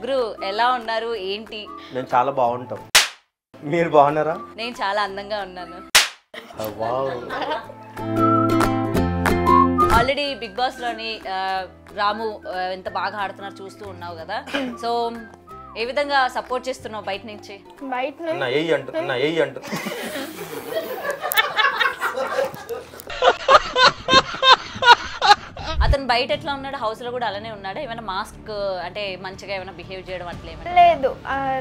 ముగ్గురు ఎలా ఉన్నారు ఏంటి? నేను చాలా బాగుంటాం. మీరు బాగున్నారా? నేను చాలా అందంగా ఉన్నాను. ఆల్రెడీ బిగ్ బాస్ లోని రాము ఎంత బాగా ఆడుతున్నారు చూస్తూ ఉన్నావు కదా. సో ఏ విధంగా సపోర్ట్ చేస్తున్నావు బయట నుంచి? అతను బయట ఎట్లా ఉన్నాడు? హౌస్ లో కూడా అలానే ఉన్నాడు? ఏమైనా మాస్క్ అంటే మంచిగా ఏమైనా బిహేవ్ చేయడం అట్లా ఏమైనా? లేదు,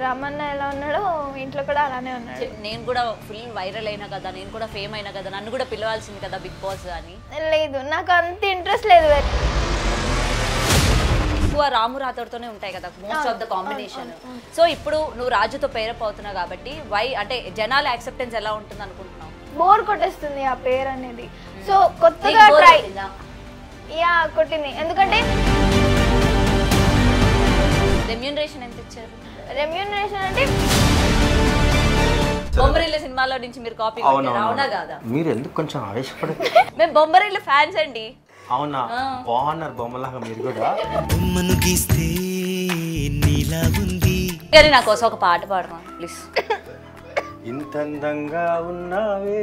రమణ ఎలా ఉన్నాడో ఇంట్లో కూడా అలానే ఉన్నాడు. నేను కూడా ఫుల్ వైరల్ అయినా కదా, నేను కూడా ఫేమ్ అయినా కదా, నన్ను కూడా పిలవాల్సింది కదా బిగ్ బాస్ అని. లేదు, నాకు అంత ఇంట్రెస్ట్ లేదు. ఎక్కువ రాము రాతోడుతోనే ఉంటాయి కదా most of the combination. So ఇప్పుడు నువ్వు రాజుతో పేరప్ అవుతున్నావు కాబట్టి వై అంటే జనాల యాక్సెప్టెన్స్ ఎలా ఉంటుంది అనుకుంటున్నావు? బోర్ కొట్టేస్తుంది ఆ పేరు అనేది. సో కొత్తగా ట్రై కొట్టింది. ఎందుకంటే రెమ్యూనరేషన్ ఎంత ఇచ్చారు? రెమ్యూనరేషన్ అంటే బొమ్మరిల్లు సినిమాలో నుంచి మీరు కాపీ కొట్టారు, అవునా కాదా? మీరు ఎందుకు కొంచెం ఆవేశపడదు? మేము బొమ్మరిల్లు ఫ్యాన్స్ అండి. అవునా? బాగున్నారు బొమ్మలాగా మీరు కూడా. కానీ నా కోసం ఒక పాట పాడమా ప్లీజ్. ఇంత అందంగా ఉన్నావే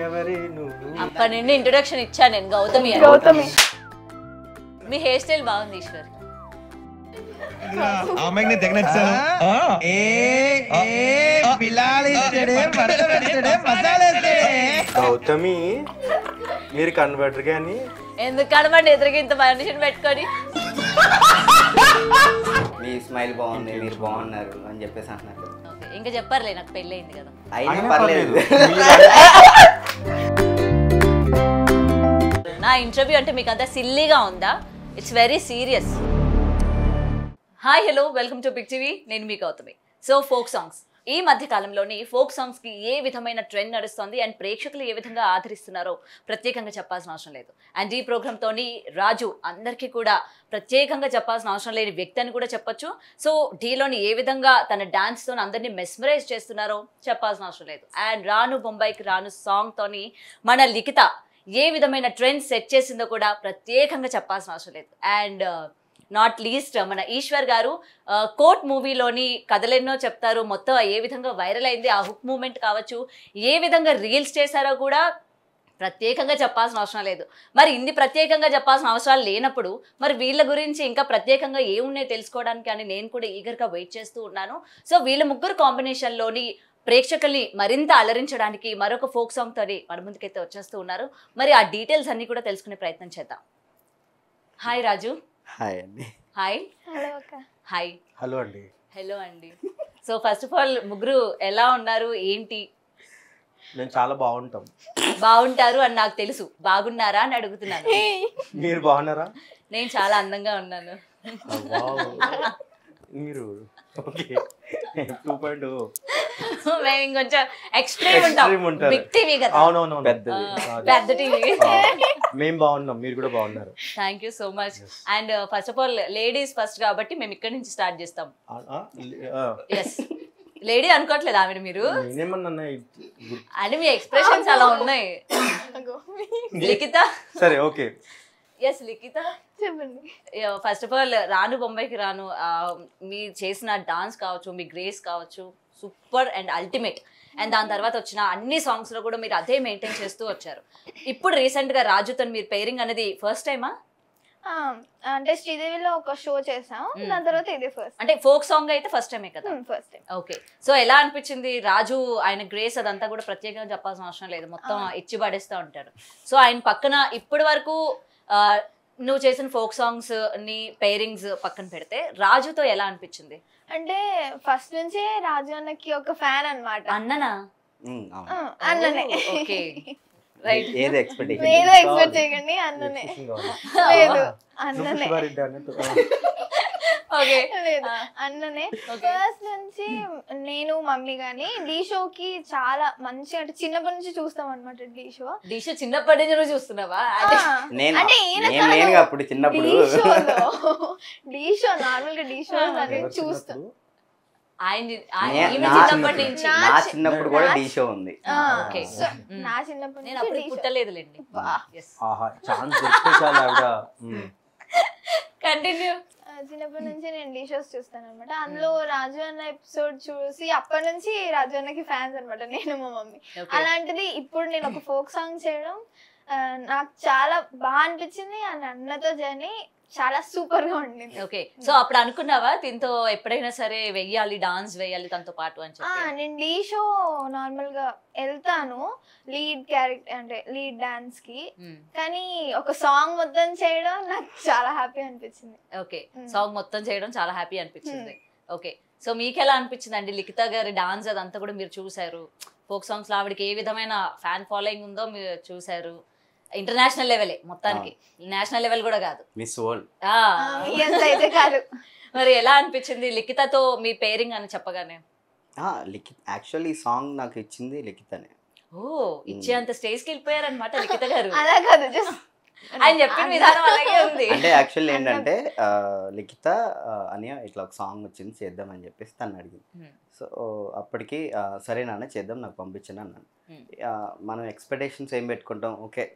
ఎవరే నువ్వు. అప్పటి నుండి ఇంట్రొడక్షన్ ఇచ్చాను నేను, గౌతమి. మీ హెయిర్ స్టైల్ బాగుంది ఈశ్వర్. గౌతమి మీరు కనబడరు కానీ ఎందుకు కనబడి ఎదురుగా ఇంత మనిషిని పెట్టుకొని మీ స్మైల్ బాగుంది, మీరు బాగున్నారు అని చెప్పేసి అంటున్నారు. ఇంకా చెప్పారులే, నాకు పెళ్ళి అయింది కదా. అయినా పర్లేదు. నా ఇంటర్వ్యూ అంటే మీకు అంతా సిల్లీగా ఉందా? It's very serious. Hi hello, welcome to big TV. నేను మీ గౌతమి. సో ఫోక్ సాంగ్స్ ఈ మధ్య కాలంలోని ఫోక్ సాంగ్స్ కి ఏ విధమైన ట్రెండ్ నడుస్తుంది అండ్ ప్రేక్షకులు ఏ విధంగా ఆదరిస్తున్నారో ప్రత్యేకంగా చెప్పాల్సిన అవసరం లేదు. అండ్ ఈ ప్రోగ్రామ్తోని రాజు అందరికీ కూడా ప్రత్యేకంగా చెప్పాల్సిన అవసరం లేని వ్యక్తి అని కూడా చెప్పొచ్చు. సో ఢీలోని ఏ విధంగా తన డాన్స్తో అందరినీ మెస్మరైజ్ చేస్తున్నారో చెప్పాల్సిన అవసరం లేదు. అండ్ రాను బొంబాయికి రాను సాంగ్తోని మన లిఖిత ఏ విధమైన ట్రెండ్ సెట్ చేసిందో కూడా ప్రత్యేకంగా చెప్పాల్సిన అవసరం లేదు. అండ్ నాట్ లీస్ట్ మన ఈశ్వర్ గారు కోర్ట్ మూవీలోని కథలెన్నో చెప్తారు మొత్తం ఏ విధంగా వైరల్ అయింది, ఆ హుక్ మూమెంట్ కావచ్చు, ఏ విధంగా రీల్స్ చేశారో కూడా ప్రత్యేకంగా చెప్పాల్సిన అవసరం లేదు. మరి ఇన్ని ప్రత్యేకంగా చెప్పాల్సిన అవసరాలు లేనప్పుడు మరి వీళ్ళ గురించి ఇంకా ప్రత్యేకంగా ఏమున్నాయో తెలుసుకోవడానికి అని నేను కూడా ఈగర్గా వెయిట్ చేస్తూ ఉన్నాను. సో వీళ్ళ ముగ్గురు కాంబినేషన్లోని ప్రేక్షకుల్ని మరింత అలరించడానికి మరొక ఫోక్ సాంగ్ తోని మన ముందుకైతే వచ్చేస్తూ ఉన్నారు. మరి ఆ డీటెయిల్స్ అన్ని కూడా తెలుసుకునే ప్రయత్నం చేద్దాం. హాయ్ రాజు. హాయ్ అండి. హాయ్. హలో అక్క. హాయ్. హలో అండి. హలో అండి. సో ఫస్ట్ ఆఫ్ ఆల్ ముగ్గురు ఎలా ఉన్నారు ఏంటి? నేను చాలా బాగుంటాం. బాగుంటారు అని నాకు తెలుసు, బాగున్నారా అని అడుగుతున్నాను. మీరు బాగున్నారా? నేను చాలా అందంగా ఉన్నాను. మీరు ఓకే 2.0 మేము ఇంకొంచెం ఎక్స్ట్రీమ్ ఉంటాం. బిగ్ టీవీ కదా. అవునవును, పెద్ద టీవీ. మేము బాగున్నాం, మీరు కూడా బాగున్నారు. Thank you so much. And first of all ladies first కాబట్టి మేము ఇక్కడ నుంచి స్టార్ట్ చేస్తాం. ఎస్, లేడీ అనుకోవట్లేదు ఆవిడ మీరు అని మీ ఎక్స్ప్రెషన్స్ అలా ఉన్నాయి. లిఖిత. సరే ఓకే. ఎస్ లిఖిత చెప్పండి. ఫస్ట్ ఆఫ్ ఆల్ రాను బొంబాయికి రాను మీరు చేసిన డాన్స్ కావచ్చు, మీ గ్రేస్ కావచ్చు, సూపర్ అండ్ అల్టిమేట్. అండ్ దాని తర్వాత వచ్చిన అన్ని సాంగ్స్ లో కూడా మీరు అదే మెయింటైన్ చేస్తూ వచ్చారు. ఇప్పుడు రీసెంట్ గా రాజుతో మీరు పేరింగ్ అనేది ఫస్ట్ టైమా? అంటే శ్రీదేవిలో ఒక షో చేసాం, దాని తర్వాత ఇదే ఫస్ట్. అంటే ఫోక్ సాంగ్ అయితే ఫస్ట్ టైమే కదా? First time. ఓకే. సో ఎలా అనిపించింది? రాజు ఆయన గ్రేస్ అదంతా కూడా ప్రత్యేకంగా చెప్పాల్సిన అవసరం లేదు, మొత్తం ఇచ్చి పడేస్తూ ఉంటారు. సో ఆయన పక్కన ఇప్పటి వరకు నువ్వు చేసిన ఫోక్ సాంగ్స్ ని పేరింగ్స్ పక్కన పెడితే రాజుతో ఎలా అనిపించింది? అంటే ఫస్ట్ నుంచే రాజు అన్నకి ఒక ఫ్యాన్ అన్నమాట. అన్ననా? అన్ననే. Okay right. ఏదో ఎక్స్పెక్ట్ చేయకండి, అన్ననే. లేదు అన్ననే. ఓకే లేదు అన్ననే. ఫస్ట్ నుంచి నేను మమ్మీ గానీ ఢీ షోకి చాలా మంచి అంటే చిన్నప్పటి నుంచి చూస్తాం అనమాట. ఢీ షో చిన్నప్పటి నుంచి చూస్తున్నావా? అంటే అప్పుడు చిన్నప్పుడు ఢీ షో నార్మల్ గా ఢీ షో అనేది చూస్తాం. చిన్నప్పుడు కూడా ఢీ షో ఉంది. నా చిన్నప్పుడు నేను అప్పుడు పుట్టలేదులేండి. కంటిన్యూ. చిన్నప్పటి నుంచి నేను ఢీ షోస్ చూస్తాను అనమాట. అందులో రాజు అన్న ఎపిసోడ్ చూసి అప్పటి నుంచి రాజు అన్నకి ఫ్యాన్స్ అనమాట నేను మా మమ్మీ. అలాంటిది ఇప్పుడు నేను ఒక ఫోక్ సాంగ్ చేయడం నాకు చాలా బాగా అనిపించింది. అండ్ అన్నతో జర్నీ చాలా సూపర్ గా ఉండింది. ఓకే, సో అప్పుడు అనుకున్నావా దీంతో ఎప్పుడైనా సరే వెయ్యాలి, డాన్స్ వేయాలి తనతో పాటు అని చెప్పి? నేను ఢీ షో నార్మల్ గా వెళ్తాను లీడ్ క్యారెక్టర్ అంటే లీడ్ డాన్స్ కి, కానీ ఒక సాంగ్ మొత్తం చేయడం నాకు చాలా హ్యాపీ అనిపించింది. ఓకే, సాంగ్ మొత్తం చేయడం చాలా హ్యాపీ అనిపించింది. ఓకే, సో మీకు ఎలా అనిపించింది అండి లిఖిత గారి డాన్స్ అదంతా కూడా మీరు చూసారు, ఫోక్ సాంగ్స్ లో ఆవిడకి ఏ విధమైన ఫ్యాన్ ఫాలోయింగ్ ఉందో మీరు చూసారు, ఇంటర్నేషనల్ లెవెలే మొత్తానికి, నేషనల్ లెవెల్ కూడా కాదు, మిస్ వరల్డ్. అయితే కాదు. మరి ఎలా అనిపించింది లిఖితతో మీ పేరింగ్ అని చెప్పగానే? లిఖిత్ యాక్చువల్లీ ఈ సాంగ్ నాకు ఇచ్చింది లిఖితనే. ఓ, ఇచ్చే అంత స్టేజ్ కి వెళ్ళిపోయారనమాట లిఖిత గారు. అలా కాదు, జస్ట్ ఆయన చెప్పిన విధానం అలాగే ఉంది. అంటే యాక్చువల్లీ ఏంటంటే లిఖిత అని ఇట్లా ఒక సాంగ్ వచ్చింది చేద్దామని చెప్పేసి తను అడిగింది. సో అప్పటికి సరే నాన్న చేద్దాం నాకు పంపించను అన్నాను. మనం ఎక్స్పెక్టేషన్స్ ఏం పెట్టుకుంటాం, ఓకే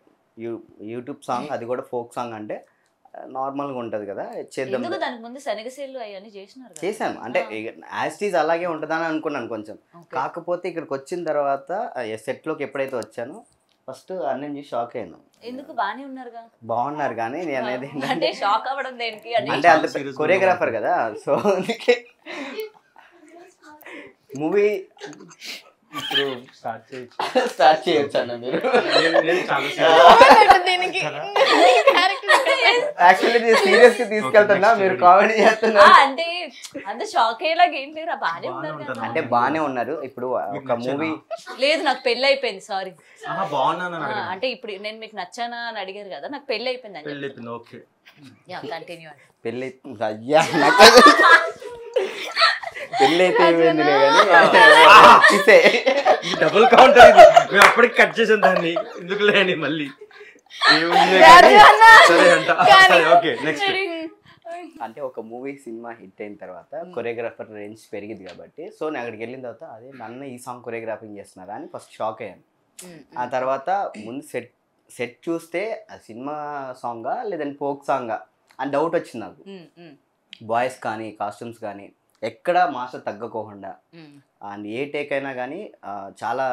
యూట్యూబ్ సాంగ్ అది కూడా ఫోక్ సాంగ్ అంటే నార్మల్గా ఉంటుంది కదా చేద్దాం. దానికి ముందు శనగసేలు అవన్నీ చేశాను అంటే యాస్టీజ్ అలాగే ఉంటుందని అనుకున్నాను కొంచెం. కాకపోతే ఇక్కడికి వచ్చిన తర్వాత సెట్లోకి ఎప్పుడైతే వచ్చానో ఫస్ట్ అన్నీ చూసి షాక్ అయ్యాను. ఎందుకు బానే ఉన్నారుగా? బాగున్నారు కానీ నేను అనేది అంటే షాక్ అవ్వడం దేనికి అంటే అంత కొరియోగ్రాఫర్ కదా, సో అందుకే మూవీ ఇప్పుడు స్టార్ట్ చేయొచ్చు అన్న మీరు. దీనికి యాక్చువల్లీ సీరియస్ గా తీసుకెళ్తున్నా, మీరు కామెడీ చేస్తున్నారు. అంటే అంత షాక్ అయ్యేలాగా ఏం లేరు, బానే ఉన్నారు కదా. అంటే బానే ఉన్నారు. ఇప్పుడు ఒక మూవీ లేదు, నాకు పెళ్లి అయిపోయింది. సారీ, బాగున్నాను అంటే ఇప్పుడు నేను మీకు నచ్చానా అని అడిగారు కదా, నాకు పెళ్లి అయిపోయింది అని ఓకే కంటిన్యూ. పెళ్ళి అయ్యా పెళ్ళి అయితే ఏమైంది డబుల్ కౌంటర్ ఇది, మేము అప్పటికి కట్ చేసాం దాన్ని, ఎందుకు లేని మళ్ళీ అంటే ఒక మూవీ సినిమా హిట్ అయిన తర్వాత కొరియోగ్రాఫర్ రేంజ్ పెరిగింది కాబట్టి, సో నేను అక్కడికి వెళ్ళిన తర్వాత అదే నన్ను ఈ సాంగ్ కొరియోగ్రాఫింగ్ చేస్తున్నారా అని ఫస్ట్ షాక్ అయ్యాను. ఆ తర్వాత ముందు సెట్ చూస్తే ఆ సినిమా సాంగా లేదంటే ఫోక్ సాంగా అని డౌట్ వచ్చింది నాకు. బాయ్స్ కానీ కాస్ట్యూమ్స్ కానీ ఎక్కడ మాస్టర్ తగ్గకోకుండా అండ్ ఏ టేక్ అయినా కానీ చాలా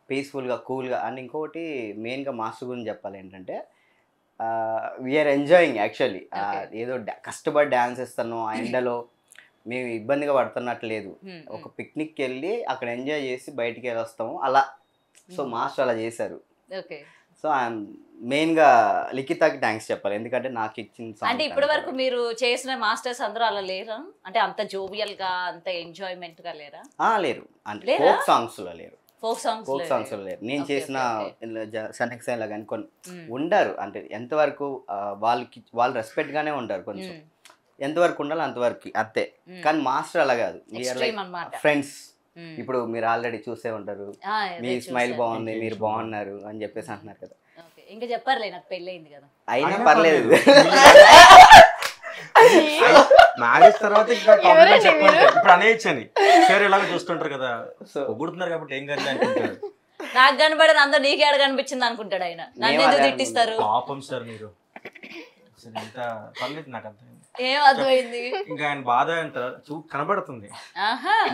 పీస్ఫుల్గా కూల్గా. అండ్ ఇంకొకటి మెయిన్గా మాస్టర్ గురించి చెప్పాలి ఏంటంటే వీఆర్ ఎంజాయింగ్ యాక్చువల్లీ. ఏదో కష్టపడి డ్యాన్స్ ఇస్తాను ఆ ఎండలో మేము ఇబ్బందిగా పడుతున్నట్టు లేదు. ఒక పిక్నిక్కి వెళ్ళి అక్కడ ఎంజాయ్ చేసి బయటికి వెళ్ళి వస్తాము అలా. సో మాస్టర్ అలా చేశారు. సో ఐఎమ్ మెయిన్గా లిఖితకి థ్యాంక్స్ చెప్పాలి, ఎందుకంటే నాకు ఇచ్చిన. అంటే ఇప్పటి వరకు మీరు చేసిన మాస్టర్స్ అందరూ అలా లేరా? అంటే అంత జోవియల్ గా అంత ఎంజాయ్మెంట్ గా లేరా? లేరు, అంటే ఫోక్ సాంగ్స్ లో లేరు. ఫోక్ సాంగ్స్ లో లేరు. నేను చేసిన సనెక్సైన్లో కానీ కొన్ని ఉండారు. అంటే ఎంతవరకు వాళ్ళు రెస్పెక్ట్ గానే ఉంటారు, కొంచెం ఎంతవరకు ఉండాలి అంతవరకు అంతే. కానీ మాస్టర్ అలా కాదు, ఫ్రెండ్స్. ఇప్పుడు మీరు ఆల్రెడీ చూసే ఉంటారు, మీ స్మైల్ బాగుంది, మీరు బాగున్నారు అని చెప్పేసి అంటున్నారు కదా. ఇంకా చెప్పారులే, నాకు పెళ్ళి అయింది కదా. అయినా పర్లేదు, మ్యారేజ్ తర్వాత ఇప్పుడు అనేయచ్చని సరే ఇలాగ చూస్తుంటారు కదా, పొగుడుతున్నారు కాబట్టి ఏం కానీ అనుకుంటారు. నాకు కనబడదు, అందరూ నీకే ఆడ కనిపించింది అనుకుంటాడు ఆయన. నన్ను ఎందుకు తిట్టిస్తారు? పాపం సార్ మీరు ఎంత పర్లేదు, నాకు అర్థమైంది. ఏం అర్థమైంది? ఇంకా ఆయన బాధ ఎంత కనబడుతుంది,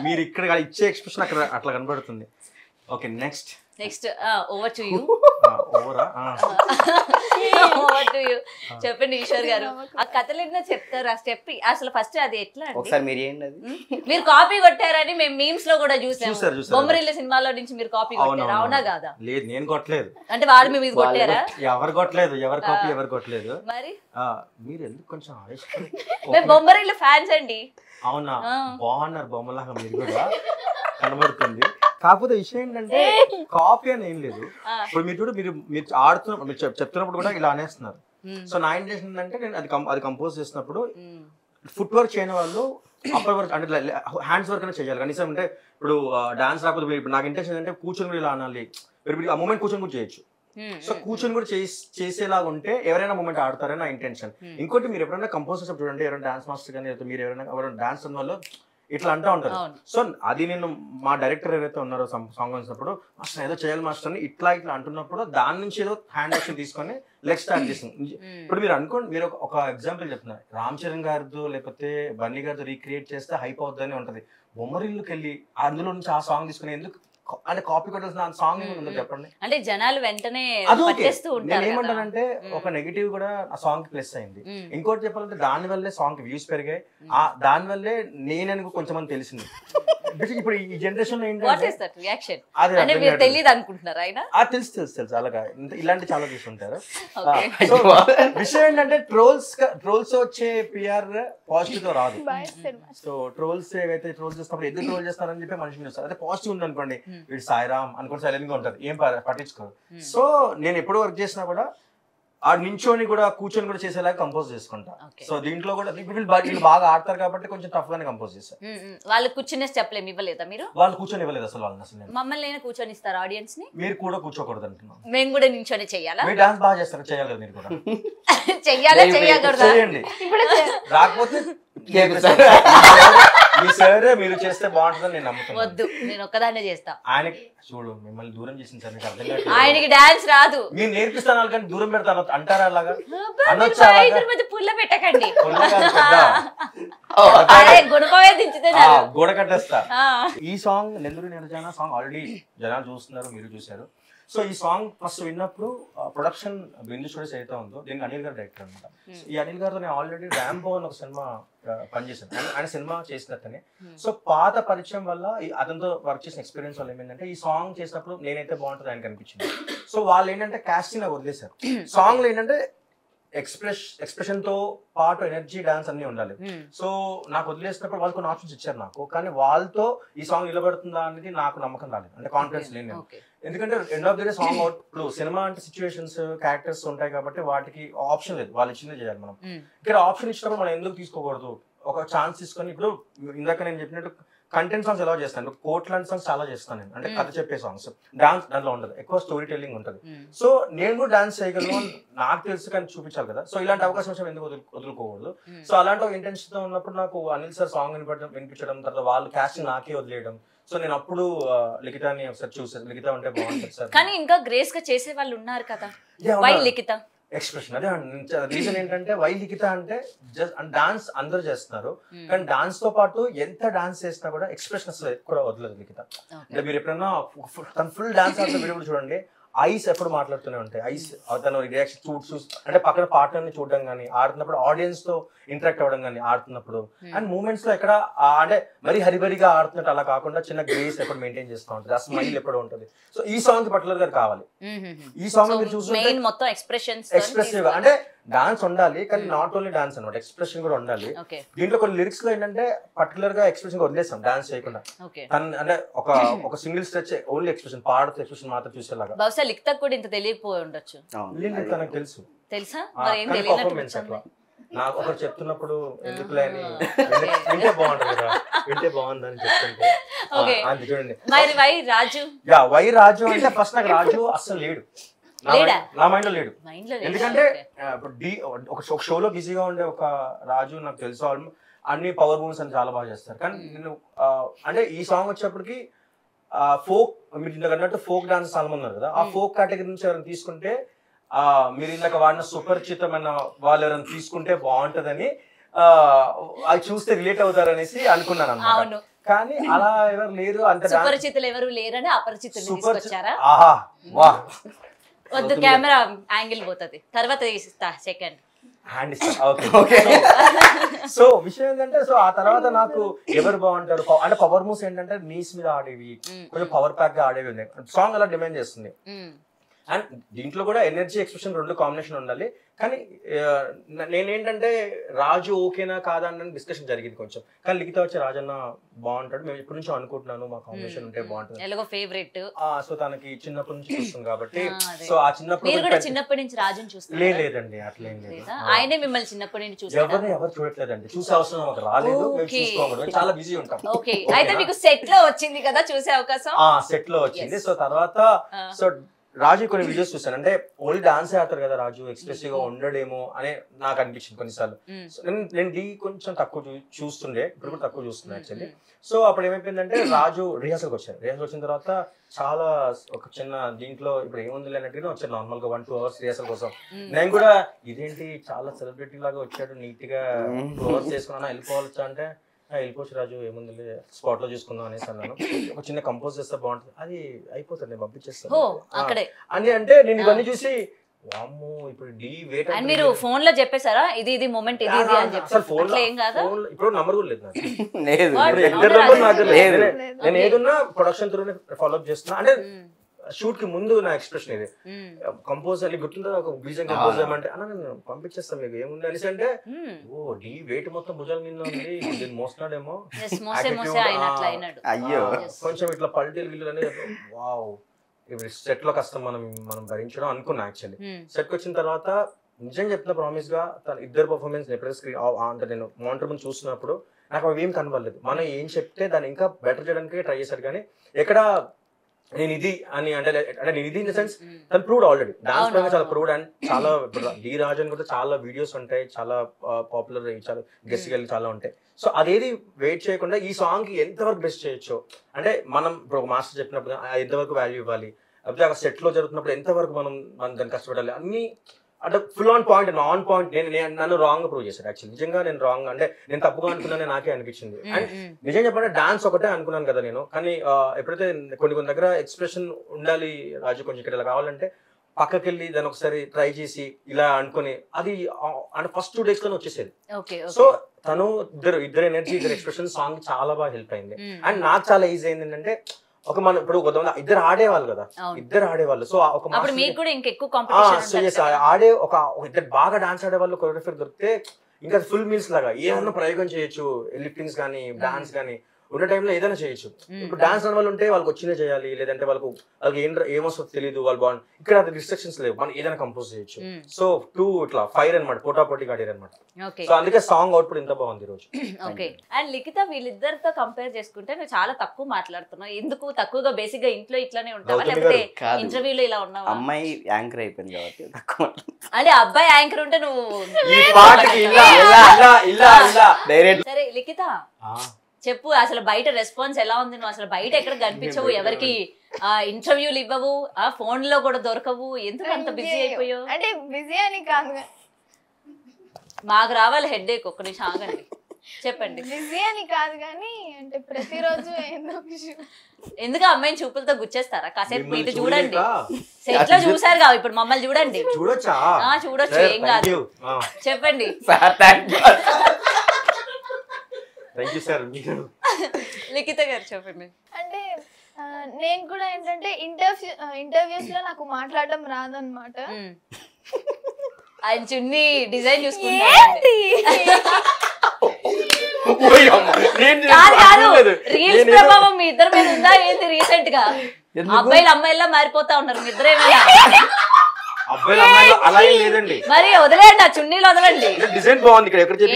మీరు ఇక్కడ ఇచ్చే ఎక్స్ప్రెషన్ అక్కడ అట్లా కనబడుతుంది. Okay, next over to you. ఓవరా? Over to you. చెప్పండి ఈశ్వర్ గారు, ఆ కథలు ఎన్నో చెప్తారు, ఆ స్టెప్ అసలు ఫస్ట్ అది ఎట్లా? ఒకసారి మీరు ఏంటి అది మీరు కాపీ కొట్టారని మేము మీమ్స్ లో కూడా చూసాము. బొమ్మరిల్ల సినిమాలో నుంచి మీరు కాపీ కొట్టారు, అవునా కాదా? లేదు, నేను కొట్టలేదు. అంటే వాళ్ళు మీ మీద కొట్టారా? ఎవరు కొట్టలేదు, ఎవరు కాపీ ఎవరు కొట్టలేదు. మరి మీరు ఎందుకు కొంచెం మేము బొమ్మరిల్ల ఫ్యాన్స్ అండి. అవునా? బాగున్నారు బొమ్మలాగా మీరు కూడా కనబడుతుంది. కాకపోతే విషయం ఏంటంటే కాపీ అని ఏం లేదు. ఇప్పుడు మీరు చూడు, మీరు ఆడుతున్నప్పుడు మీరు చెప్తున్నప్పుడు కూడా ఇలా అనేస్తున్నారు. సో నా ఇంటెన్షన్ ఏంటంటే నేను అది కంపోజ్ చేసినప్పుడు ఫుట్ వర్క్ చేయని వాళ్ళు అప్పర్ వర్క్ అంటే హ్యాండ్స్ వర్క్ అనేది చేయాలి కనీసం. అంటే ఇప్పుడు డాన్స్ రాకపోతే ఇప్పుడు నాకు ఇంటెన్షన్ ఏంటంటే కూర్చొని కూడా ఇలా అనాలి, ఆ మూమెంట్ కూర్చొని కూడా చేయొచ్చు. సో కూర్చొని కూడా చేసేలాగా ఉంటే ఎవరైనా మూమెంట్ ఆడతారని నా ఇంటెన్షన్. ఇంకోటి మీరు ఎప్పుడైనా కంపోజ్ చేసినప్పుడు చూడండి, ఎవరైనా డాన్స్ మాస్టర్ కానీ మీరు ఎవరైనా డాన్స్ వల్ల ఇట్లా అంటూ ఉంటారు. సో అది నేను మా డైరెక్టర్ ఎవరైతే ఉన్నారో సాంగ్ వచ్చినప్పుడు మాస్టర్ ఏదో చేయాలి మాస్టర్ అని ఇట్లా అంటున్నప్పుడు దాని నుంచి ఏదో హ్యాండ్ యాక్షన్ తీసుకొని లెగ్ స్టార్ట్ చేసింది. ఇప్పుడు మీరు అనుకోండి, మీరు ఒక ఎగ్జాంపుల్ చెప్తున్నారు, రామ్ చరణ్ గారితో లేకపోతే బన్నీ గారితో రీక్రియేట్ చేస్తే హైప్ అవుతుందని ఉంటది. బొమ్మరిల్లుకి వెళ్ళి అందులో నుంచి ఆ సాంగ్ తీసుకుని ఎందుకు అంటే కాపీ కొట్టాల్సిన సాంగ్ ఉందో చెప్పండి. అంటే జనాలు వెంటనే నేను ఏమంటానంటే ఒక నెగిటివ్ కూడా ఆ సాంగ్ ప్లస్ అయింది. ఇంకోటి చెప్పాలంటే దాని వల్లే సాంగ్ వ్యూస్ పెరిగాయి, దాని వల్లే నేను కొంచెం మంది తెలిసింది. ఇప్పుడు ఈ జనరేషన్ లో ఏంటంటే తెలియదు అనుకుంటున్నారు ఆయన తెలుసు అలాగా ఇలాంటి చాలా చూస్తుంటారు. సో విషయం ఏంటంటే ట్రోల్స్ వచ్చే పిఆర్ పాజిటివ్ తో రాదు. సో ట్రోల్స్ ఏవైతే ట్రోల్స్ చేస్తున్నప్పుడు ఎందుకు ట్రోల్ చేస్తారని చెప్పి మనిషిని చూస్తారు. అదే పాజిటివ్ ఉంది అనుకోండి, వీడు సాయిరామ్ అనుకోండి సైలెంట్ గా ఉంటారు, ఏం పట్టించుకోరు. సో నేను ఎప్పుడు వర్క్ చేసినా కూడా ఆ నించోని కూడా కూర్చొని కూడా చేసేలాగా కంపోజ్ చేసుకుంటా. సో దీంట్లో కూడా వీళ్ళు బాగా ఆడతారు కాబట్టి కొంచెం టఫ్ గానే కంపోజ్ చేస్తారు. వాళ్ళు కూర్చునే స్టెప్ ఏమి ఇవ్వలేదా మీరు? వాళ్ళు కూర్చొని ఇవ్వలేదు అసలు. వాళ్ళని అసలు మమ్మల్ని కూర్చొని ఇస్తారు ఆడియన్స్ ని. మీరు కూడా కూర్చోకూడదు అంటున్నాను. మేము కూడా నించొని చెయ్యాలా? మీరు డాన్స్ బాగా చేస్తారు, చేయాలి కదా మీరు కూడా. చెయ్యాలా చేయకూడదా? చేయండి, రాకపోతే మీ సరే మీరు చేస్తే బాగుంటుందని నేను నమ్ముతున్నాను. వద్దు, నేను ఒక్కదాన్నే చేస్తా. ఆయనకి చూడు మిమ్మల్ని దూరం చేసింది సార్, మీకు అర్థం కాదు. ఆయనకి డాన్స్ రాదు. మీరు నేర్పిస్తాను కానీ దూరం పెడతాను అంటారా? అలాగా పుల్ల పెట్టకండి, దించితే గోడ కట్టేస్తా. ఈ సాంగ్ నెల్లూరు నిర్జన సాంగ్ ఆల్రెడీ జనాలు చూస్తున్నారు, మీరు చూసారు. సో ఈ సాంగ్ ఫస్ట్ విన్నప్పుడు ప్రొడక్షన్ బిందు స్టూడియోస్ అయితే ఉందో దీనికి అనిల్ గారు డైరెక్టర్ అనమాట. ఈ అనిల్ గారితో నేను ఆల్రెడీ ర్యాంబో అని ఒక సినిమా పనిచేశాను, ఆయన సినిమా చేసినట్టనే. సో పాత పరిచయం వల్ల అతనితో వర్క్ చేసిన ఎక్స్పీరియన్స్ వల్ల ఏమైందంటే ఈ సాంగ్ చేసినప్పుడు నేనైతే బాగుంటుంది ఆయనకు అనిపించింది. సో వాళ్ళు ఏంటంటే కాస్టింగ్ వదిలేశారు. సాంగ్ లో ఏంటంటే ఎక్స్ప్రెషన్ తో పాటు ఎనర్జీ డాన్స్ అన్ని ఉండాలి. సో నాకు వదిలేసినప్పుడు వాళ్ళు కొన్ని ఆప్షన్స్ ఇచ్చారు నాకు, కానీ వాళ్ళతో ఈ సాంగ్ నిలబడుతుందా అనేది నాకు నమ్మకం రాలేదు, అంటే కాన్ఫిడెన్స్ లేదు. ఎందుకంటే end of the day song out, ఇప్పుడు సినిమా అంటే సిచ్యువేషన్స్ క్యారెక్టర్స్ ఉంటాయి కాబట్టి వాటికి ఆప్షన్ లేదు, వాళ్ళు ఇచ్చిందే చేయాలి మనం. ఇక్కడ ఆప్షన్ ఇచ్చినప్పుడు మనం ఎందుకు తీసుకోకూడదు, ఒక ఛాన్స్ తీసుకొని. ఇప్పుడు ఇందాక నేను చెప్పినట్టు కంటెంట్ సాంగ్స్ ఎలా చేస్తాను, కోట్ లాంటి సాంగ్స్ చాలా చేస్తాను నేను, అంటే కథ చెప్పే సాంగ్స్. డాన్స్ దాంట్లో ఉండదు, ఎక్కువ స్టోరీ టెల్లింగ్ ఉంటుంది. సో నేను కూడా డాన్స్ చేయగలను నాకు తెలుసు, కానీ చూపించాలి కదా. సో ఇలాంటి అవకాశం వచ్చి ఎందుకు వదులుకోకూడదు. సో అలాంటి ఒక ఇంటెన్షన్ తో ఉన్నప్పుడు నాకు అనిల్ సార్ సాంగ్ వినిపించడం, తర్వాత వాళ్ళు కాస్టింగ్ నాకే వదిలేయడం. సో నేను అప్పుడు లిఖితాని ఒకసారి చూసాను, లిఖిత ఉంటే బాగుంటుంది సార్. కానీ ఇంకా గ్రేస్ గా చేసే వాళ్ళు ఉన్నారు కదా, వై లిఖిత ఎక్స్ప్రెషన్. అదే రీజన్ ఏంటంటే వై లిఖిత అంటే జస్ట్ డాన్స్ అందరూ చేస్తున్నారు, కానీ డాన్స్ తో పాటు ఎంత డాన్స్ చేసినా కూడా ఎక్స్ప్రెషన్ అసలు కూడా వదలదు లిఖిత. అంటే మీరు ఎప్పుడైనా తన ఫుల్ డాన్స్ ఆడుతూ వీడియో చూడండి, ఐస్ ఎప్పుడు మాట్లాడుతూనే ఉంటాయి. ఐస్ తన రియాక్షన్ చూసి అంటే పక్కన పార్ట్నర్ ని చూడడం కానీ, ఆడుతున్నప్పుడు ఆడియన్స్ తో ఇంటరాక్ట్ అవ్వడం కానీ ఆడుతున్నప్పుడు, అండ్ మూమెంట్స్ లో ఎక్కడ అంటే మరి హరిబరిగా ఆడుతున్నట్టు అలా కాకుండా చిన్న గ్రేస్ ఎప్పుడు మెయింటైన్ చేస్తూ ఉంటుంది, ఆ స్మైల్ ఎప్పుడు ఉంటుంది. సో ఈ సాంగ్ పర్టికులర్ గా కావాలి. ఈ సాంగ్ మీరు చూస్తుంటే మొత్తం ఎక్స్ప్రెసివ్ గా, అంటే డాన్స్ ఉండాలి కానీ నాట్ ఓన్లీ డాన్స్ అనమాట, ఎక్స్ప్రెషన్ కూడా ఉండాలి. దీంట్లో కొన్ని లిరిక్స్ లో ఏంటంటే పర్టికులర్ గా ఎక్స్ప్రెషన్ వదిలేస్తాం డాన్స్ చేయకుండా. అంటే ఒక సింగిల్ స్ట్రెచ్ ఓన్లీ ఎక్స్ప్రెషన్, పాడుతూ ఎక్స్ప్రెషన్ మాత్రం చూసేలాగా. బహుశా లిఖితకు కూడా ఇంత తెలియకపోయి ఉండొచ్చు. నాకు తెలుసు, తెలుసా? నాకు ఒకరు చెప్తున్నప్పుడు ఎందుకు లేని వింటే బాగుంటుంది కదా, వింటే బాగుందని చెప్తుంటే అది చూడండి. వై రాజు అంటే ఫస్ట్ నాకు రాజు అస్సలు లేడు, నా మైండ్ లో లేడు. ఎందుకంటే ఒక షోలో బిజీగా ఉండే ఒక రాజు నాకు తెలుసు, అన్ని పవర్ మూవ్స్ అని చాలా బాగా చేస్తారు. కానీ నేను అంటే ఈ సాంగ్ వచ్చేప్పటికి ఫోక్, మీరు ఇందాక అన్నట్టు ఫోక్ డాన్స్ చాలా మంది ఉన్నారు కదా, ఆ ఫోక్ కేటగిరీ నుంచి ఎవరైనా తీసుకుంటే మీరు ఇందాక వాడిన సుపరిచితమైన వాళ్ళు ఎవరైనా తీసుకుంటే బాగుంటదని అది చూస్తే రిలేట్ అవుతారనేసి అనుకున్నాను అన్నమాట. కానీ అలా ఎవరు లేరు, అంత సుపరిచితులు ఎవరు లేరని అపరిచితులు తీసుకొచ్చారా? వద్దు, కెమెరా యాంగిల్ పోతుంది, తర్వాత తీసిస్తా సెకండ్ హ్యాండ్ ఇస్తా. సో విషయం ఏంటంటే, సో ఆ తర్వాత నాకు ఎవరు బాగుంటారు అంటే పవర్ మూవ్స్ ఏంటంటే నీస్ మీద ఆడేవి, కొంచెం పవర్ ప్యాక్ గా ఆడేవి ఉన్నాయి. సాంగ్ అలా డిమాండ్ చేస్తుంది. అండ్ దీంట్లో కూడా ఎనర్జీ ఎక్స్ప్రెషన్ రెండు కాంబినేషన్ ఉండాలి. కానీ నేనేంటంటే రాజు ఓకేనా కాదా అని డిస్కషన్ జరిగింది కొంచెం, కానీ లిఖిత వచ్చి రాజన్న బాగుంటాడు, మేము ఇప్పటి నుంచో అనుకుంటున్నాను మా కాంబినేషన్ ఉంటే బాగుంటుంది ఫేవరెట్. సో తనకి చిన్నప్పటి నుంచి చూస్తుంది కాబట్టి, సో ఆ చిన్నప్పటి నుంచి రాజుని చూస్తారు? లేదండి, అట్లేం లేదు. ఆయనే మిమ్మల్ని చిన్నప్పటి నుంచి చూస్తారు? ఎవరు చూడట్లేదండి, చూసే అవసరం మాకు రాలేదు, మేము చూసుకోకూడదు, చాలా బిజీ ఉంటాం. ఓకే, అయితే మీకు సెట్ లో వచ్చింది కదా చూసే అవకాశం? సెట్ లో వచ్చింది. సో తర్వాత సో రాజు కొన్ని వీడియోస్ చూస్తాను, అంటే ఓన్లీ డాన్స్ ఆడతారు కదా రాజు, ఎక్స్ప్రెసివ్ గా ఉండడేమో అని నాకు అనిపించింది కొన్నిసార్లు. నేను డీ కొంచెం తక్కువ చూస్తుండే, ఇప్పుడు కూడా తక్కువ చూస్తున్నా యాక్చువల్లీ. సో అప్పుడు ఏమైపోయిందంటే రాజు రిహార్సల్కి వచ్చారు. రిహార్సల్ వచ్చిన తర్వాత చాలా ఒక చిన్న దీంట్లో ఇప్పుడు ఏముంది అన్నట్టుగా వచ్చారు నార్మల్ గా 1-2 hours రిహార్సల్ కోసం. నేను కూడా ఇదేంటి చాలా సెలబ్రిటీ లాగా వచ్చాడు, నీట్ గా 2 hours చేసుకున్నా వెళ్ళిపోవచ్చా అంటే వెళ్ళిపోవచ్చు రాజు ఏముంది స్పాట్ లో చూసుకుందాం అనేసి అన్నాను. ఒక చిన్న కంపోజ్ చేస్తే బాగుంటుంది, అది అయిపోతుంది నేను పంపించేస్తాను అని అంటే నేను ఇవన్నీ చూసి వామ్మో ఇప్పుడు డీ వెయిట్ అండ్ మీరు ఫోన్ లో చెప్పేసారా ఇది మూమెంట్ ఇది అని చెప్పి? అసలు ఫోన్ ఏం కాదా? ఇప్పుడు నంబర్ కూడా లేదు లేదు. నేను ఏదున్నా ప్రొడక్షన్ త్రూనే ఫాలో అప్ చేస్తున్నా. అంటే షూట్ కి ముందు నా ఎక్స్ప్రెషన్ ఇది కంపోజ్ అని గుర్తుందా, ఒక బీజం కంపోజ్ చేయమంటే అన్న నేను పంపించేస్తాను మీకు ఏముంది అనేసి అంటే ఓ డీ వెయిట్ మొత్తం భుజాల మీద ఉంది, దీన్ని మోస్తున్నాడేమో అయ్యో కొంచెం ఇట్లా పల్టీలు గిల్లు అనేది వావ్ ఇప్పుడు సెట్ లో కష్టం మనం భరించడం అనుకున్నా. యాక్చువల్లీ సెట్ కి వచ్చిన తర్వాత నిజంగా చెప్తున్నా ప్రామిస్ గా తన ఇద్దరు పర్ఫార్మెన్స్ ఎప్పుడైతే స్క్రీన్ అంటే నేను మానిటర్ ముందు చూసినప్పుడు నాకు అవి ఏం కనబడలేదు. మనం ఏం చెప్తే దాన్ని ఇంకా బెటర్ చేయడానికి ట్రై చేశారు, కానీ ఎక్కడ నేను ఇది అని అంటే నేను ఇది ఇన్ ద సెన్స్ తను ప్రూవ్డ్ ఆల్రెడీ డాన్స్ పరంగా చాలా ప్రూవ్డ్. అండ్ చాలా డి రాజు అని కూడా చాలా వీడియోస్ ఉంటాయి, చాలా పాపులర్ చాలా గెస్ట్ గా చాలా ఉంటాయి. సో అదేది వెయిట్ చేయకుండా ఈ సాంగ్ కి ఎంతవరకు బెస్ట్ చేయొచ్చు అంటే మనం ఇప్పుడు ఒక మాస్టర్ చెప్పినప్పుడు ఎంతవరకు వాల్యూ ఇవ్వాలి, లేకపోతే అక్కడ సెట్ లో జరుగుతున్నప్పుడు ఎంతవరకు మనం దాన్ని కష్టపడాలి అన్ని అంటే full on point on point. నన్ను రాంగ్ ప్రూవ్ చేశారు యాక్చువల్లీ. నిజంగా నేను రాంగ్ అంటే నేను తప్పుగా అనుకున్నానే నాకే అనిపించింది. అండ్ నిజంగా చెప్పంటే డాన్స్ ఒకటే అనుకున్నాను కదా నేను, కానీ ఎప్పుడైతే కొన్ని దగ్గర ఎక్స్ప్రెషన్ ఉండాలి రాజు కొంచెం ఇక్కడ ఇలా కావాలంటే పక్కకి వెళ్ళి దాన్ని ఒకసారి ట్రై చేసి ఇలా అనుకుని అది అంటే ఫస్ట్ 2 days లోనే వచ్చేసేది. సో తను ఇద్దరు ఎనర్జీ ఇద్దరు ఎక్స్ప్రెషన్ సాంగ్ చాలా బాగా హెల్ప్ అయింది. అండ్ నాకు చాలా ఈజీ అయింది ఏంటంటే ఒక మన ఇప్పుడు ఇద్దరు ఆడేవాళ్ళు కదా, ఇద్దరు ఆడేవాళ్ళు. సో ఒక ఆడే ఒక ఇద్దరు బాగా డాన్స్ ఆడేవాళ్ళు కొరియోగ్రఫర్ దొరికితే ఇంకా ఫుల్ మీల్స్ లాగా ఏమన్నా ప్రయోగం చేయొచ్చు, లిఫ్టింగ్స్ కానీ డాన్స్ కానీ ఉన్న టైంలో ఏదైనా చేయొచ్చు. ఇప్పుడు డాన్స్ అనే వాళ్ళు ఉంటే వాళ్ళకి వచ్చినే చేయాలి, లేదంటే వాళ్ళకి ఏమొస్తుందో తెలియదు, వాళ్ళు బాగుంది. ఇక్కడ అది రిస్ట్రిక్షన్స్ లేవు, మనం ఏదైనా కంపోజ్ చేయొచ్చు. సో ఇట్లా ఫైర్ అనమాట, పోటాపోటీగా ఆడారు అనమాట. సో అందుకే సాంగ్ అవుట్పుట్ ఇంత బాగుంది ఈ రోజు. ఓకే. అండ్ లిఖిత వీళ్ళిద్దరితో కంపేర్ చేసుకుంటే నువ్వు చాలా తక్కువ మాట్లాడుతున్నావు, ఎందుకు తక్కువగా? బేసిక్ గా ఇంట్లో ఇట్లానే ఉంటావా లేకపోతే ఇంటర్వ్యూలో ఇలా ఉన్నావా? అమ్మాయి యాంకర్ అయిపోయింది కాబట్టి తక్కువ. అంటే అబ్బాయి యాంకర్ ఉంటే నువ్వు సరే. లిఖిత చెప్పు, అసలు బయట రెస్పాన్స్ ఎలా ఉంది? నువ్వు అసలు బయట ఎక్కడ కనిపించవు, ఎవరికి ఇంటర్వ్యూలు ఇవ్వవు, ఫోన్ లో కూడా దొరకవు, ఎందుకు అంత బిజీ అయిపోయావు? అంటే బిజీ అని కాదు, మాకు రావాలి హెడ్ ఏక్. ఒక్క నిమిషం ఆగండి, చెప్పండి. బిజీ అని కాదు కానీ అంటే ప్రతిరోజు ఎందుకు అమ్మాయిని చూపులతో గుచ్చేస్తారా? కాసేపు ఇటు చూడండి, సెట్ లో చూసారు కావు, ఇప్పుడు మమ్మల్ని చూడండి. చూడొచ్చు, ఏం కాదు, చెప్పండి. లిఖిత గారు చెప్పండి. అంటే నేను కూడా ఏంటంటే ఇంటర్వ్యూస్ లో నాకు మాట్లాడడం రాదన్నమాట. ఆయన చున్నీ డిజైన్ చూసుకుంటా. రీల్స్ ప్రభావం మీ ఇద్దరు మీద ఉందా ఏంటి? రీసెంట్ గా అబ్బాయిలు అమ్మాయిలా మారిపోతా ఉన్నారు మీ ఇద్దరు. ఏమైనా మరి వదిలేండి, ఆ చున్నీలు వదలండి,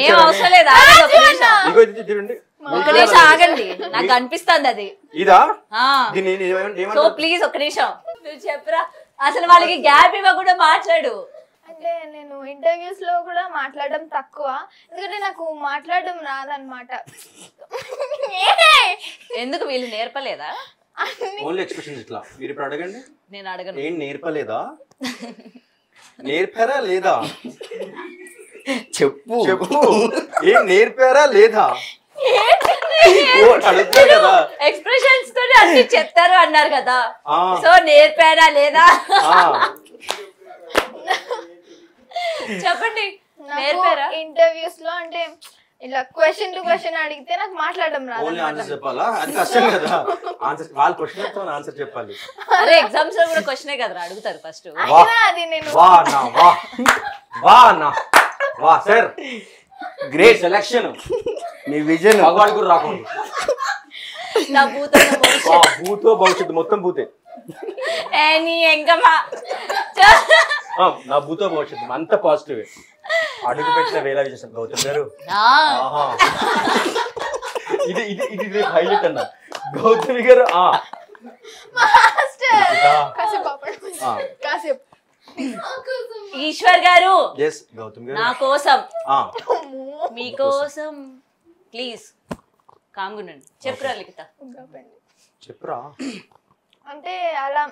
ఏం అవసరం లేదు. ఒక నిమిషం ఆగండి, నాకు అనిపిస్తుంది అది. సో ప్లీజ్ ఒక్క నిమిషం నువ్వు చెప్పరా, అసలు వాళ్ళకి గ్యాప్ ఇవ్వకుండా మాట్లాడు. అంటే నేను ఇంటర్వ్యూస్ లో కూడా మాట్లాడడం తక్కువ, ఎందుకంటే నాకు మాట్లాడడం రాదన్నమాట. ఎందుకు వీళ్ళు నేర్పలేదా? ఓన్లీ ఎక్స్ప్రెషన్స్ ఇట్లా. మీరు ఇప్పుడు అడగండి, నేను అడగను. ఏం నేర్పలేదా? నేర్పారా లేదా చెప్పు చెప్పు, ఏం నేర్పారా లేదా? ఎక్స్ప్రెషన్స్ తో అన్ని చెప్తారు అన్నారు కదా, సో నేర్పారా లేదా చెప్పండి. నేర్పారా? ఇంటర్వ్యూస్ లో అంటే ఇలా క్వశ్చన్ టు క్వశ్చన్ అడిగితే నాకు మాట్లాడడం రాదు. ఆన్సర్ చెప్పాలా? అది కష్టం కదా. ఆన్సర్ వాళ్ళ క్వశ్చన్ తో ఆన్సర్ చెప్పాలి. అరే ఎగ్జామ్స్ లో కూడా క్వశ్చనే కదా అడుగుతారు ఫస్ట్. అది నేను వా సార్, గ్రేట్ సెలక్షన్. మీ విజన్ భగవాన్ కూడా రాకుండా నా భూతో భవిష్యత్తు మొత్తం భూతే. నా భూతో భవిష్యత్తు అంత పాజిటివ్. అడుగు పెట్టిన వేలా చేశాను గౌతమ్ గారు. ఇది హైలైట్ అన్న. గౌతమి గారు కాసేపు ఆపండి. కాసేపు ఈశ్వర్ గారు ఎస్ గౌతమ్ గారు నా కోసం ఆ, మీకోసం ప్లీజ్ కామ్గుండండి. చెప్పురా లిఖిత. చెప్పురా. అంటే అలా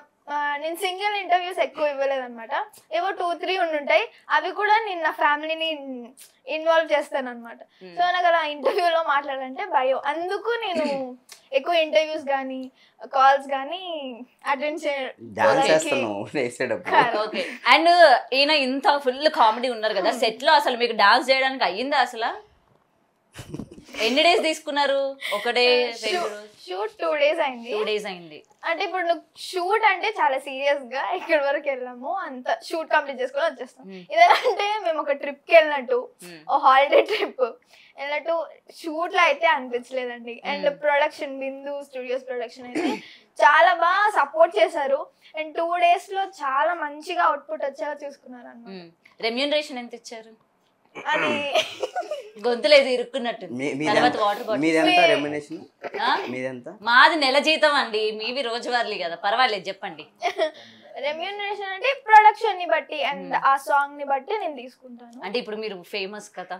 నేను సింగిల్ ఇంటర్వ్యూస్ ఎక్కువ ఇవ్వలేదన్నమాట. ఏవో 2-3 ఉండుంటాయి. అవి కూడా నేను నా ఫ్యామిలీని ఇన్వాల్వ్ చేస్తాను అనమాట. సో నాకు అలా ఇంటర్వ్యూలో మాట్లాడాలంటే భయం. అందుకు నేను ఎక్కువ ఇంటర్వ్యూస్ కానీ కాల్స్ కానీ అటెండ్ డాన్స్ చేస్తున్నావు వేసేటప్పుడు. ఓకే. అండ్ ఈయన ఇంత ఫుల్ కామెడీ ఉన్నారు కదా, సెట్ లో అసలు మీకు డాన్స్ చేయడానికి అయ్యిందా అసలు? ఎన్ని డేస్ తీసుకున్నారు? ఒకడే షూట్ 2 days అయింది. 2 days అయింది. అంటే ఇప్పుడు నువ్వు షూట్ అంటే చాలా సీరియస్ గా ఎక్కడి వరకు వెళ్ళాము అంత షూట్ కంప్లీట్ చేసుకొని వచ్చేస్తాం. ఇదేంటే మేము ఒక ట్రిప్ కి వెళ్ళినట్టు, ఓ హాలిడే ట్రిప్ వెళ్ళినట్టు షూట్ లో అయితే అనిపించలేదండి. And production Bindu studios production అయితే చాలా బాగా సపోర్ట్ చేశారు. అండ్ 2 days లో చాలా మంచిగా అవుట్పుట్ వచ్చేలా చూసుకున్నారు అన్నమాట. రెమ్యూనరేషన్ ఎంత ఇచ్చారు? అది గొంతులేదు ఇరుక్కున్నట్టు. తర్వాత వాటర్ బాటిల్. మీదెంత రెమ్యునరేషన్? మీదెంత? మాది నెల జీతం అండి, మీవి రోజువారీ కదా. పర్వాలేదు చెప్పండి. రెమ్యూనరేషన్ అంటే ప్రొడక్షన్ ని బట్టి అండ్ ఆ సాంగ్ ని బట్టి నేను తీసుకుంటాను. అంటే ఇప్పుడు మీరు ఫేమస్ కదా,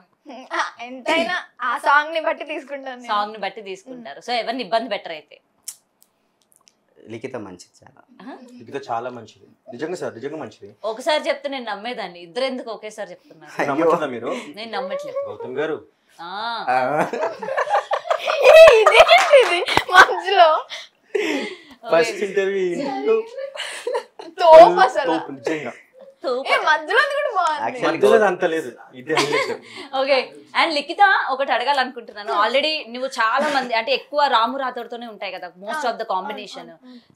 ఎంతైనా ఆ సాంగ్ ని బట్టి తీసుకుంటాను. సాంగ్ ని బట్టి తీసుకుంటారు. సో ఎవరిని ఇబ్బంది పెట్టరు అయితే. లిఖిత మంచిది, చాలా లిఖిత చాలా మంచిది. నిజంగా సార్, నిజంగా మంచిది. ఒకసారి చెప్తే నేను నమ్మేదాన్ని, ఇద్దరు ఎందుకు ఒకేసారి చెప్తున్నారు? నమ్మట్లేదా మీరు? నేను నమ్మట్లేదు. గౌతమ్ గారు ఇది మధ్యలో ఫస్ట్ ఇంటర్వ్యూ తోపు అసలు. నిజంగా మధ్యలో కూడా బాగుంది. మధ్యలో అంత లేదు, ఇదే ఓకే. అండ్ లిఖిత ఒకటి అడగాలనుకుంటున్నాను. ఆల్రెడీ నువ్వు చాలా మంది అంటే ఎక్కువ రాము రాథోడ్తోనే ఉంటాయి కదా most of the combination.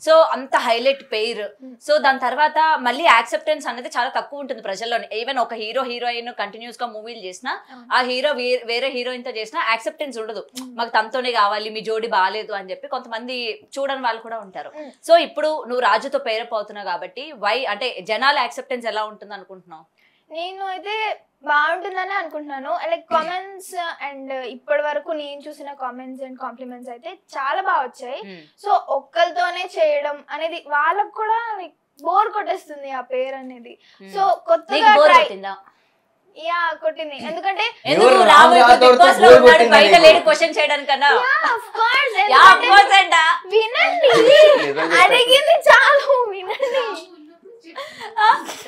So అంత హైలైట్ పెయిర్. సో దాని తర్వాత మళ్ళీ యాక్సెప్టెన్స్ అనేది చాలా తక్కువ ఉంటుంది ప్రజల్లో. ఈవెన్ ఒక హీరో హీరోయిన్ కంటిన్యూస్ గా మూవీలు చేసినా, ఆ హీరో వేరే హీరోయిన్ తో చేసినా యాక్సెప్టెన్స్ ఉండదు. మాకు తనతోనే కావాలి, మీ జోడి బాగాలేదు అని చెప్పి కొంతమంది చూడని వాళ్ళు కూడా ఉంటారు. సో ఇప్పుడు నువ్వు రాజుతో పేరప్ అవుతున్నావు కాబట్టి వై అంటే జనాల యాక్సెప్టెన్స్ ఎలా ఉంటుంది అనుకుంటున్నావు? నేను అయితే బాగుంటుందని అనుకుంటున్నాను. లైక్ కామెంట్స్ అండ్ ఇప్పటి వరకు నేను చూసిన కామెంట్స్ అండ్ కాంప్లిమెంట్స్ అయితే చాలా బాగా వచ్చాయి. సో ఒక్కరితోనే చేయడం అనేది వాళ్ళకు కూడా లైక్ బోర్ కొట్టేస్తుంది ఆ పేరు అనేది. సో కొత్తగా యా కొట్టింది. ఎందుకంటే బయట లేని క్వశ్చన్ చేయడానికన్నా వినండి, అడిగింది చాలు వినండి.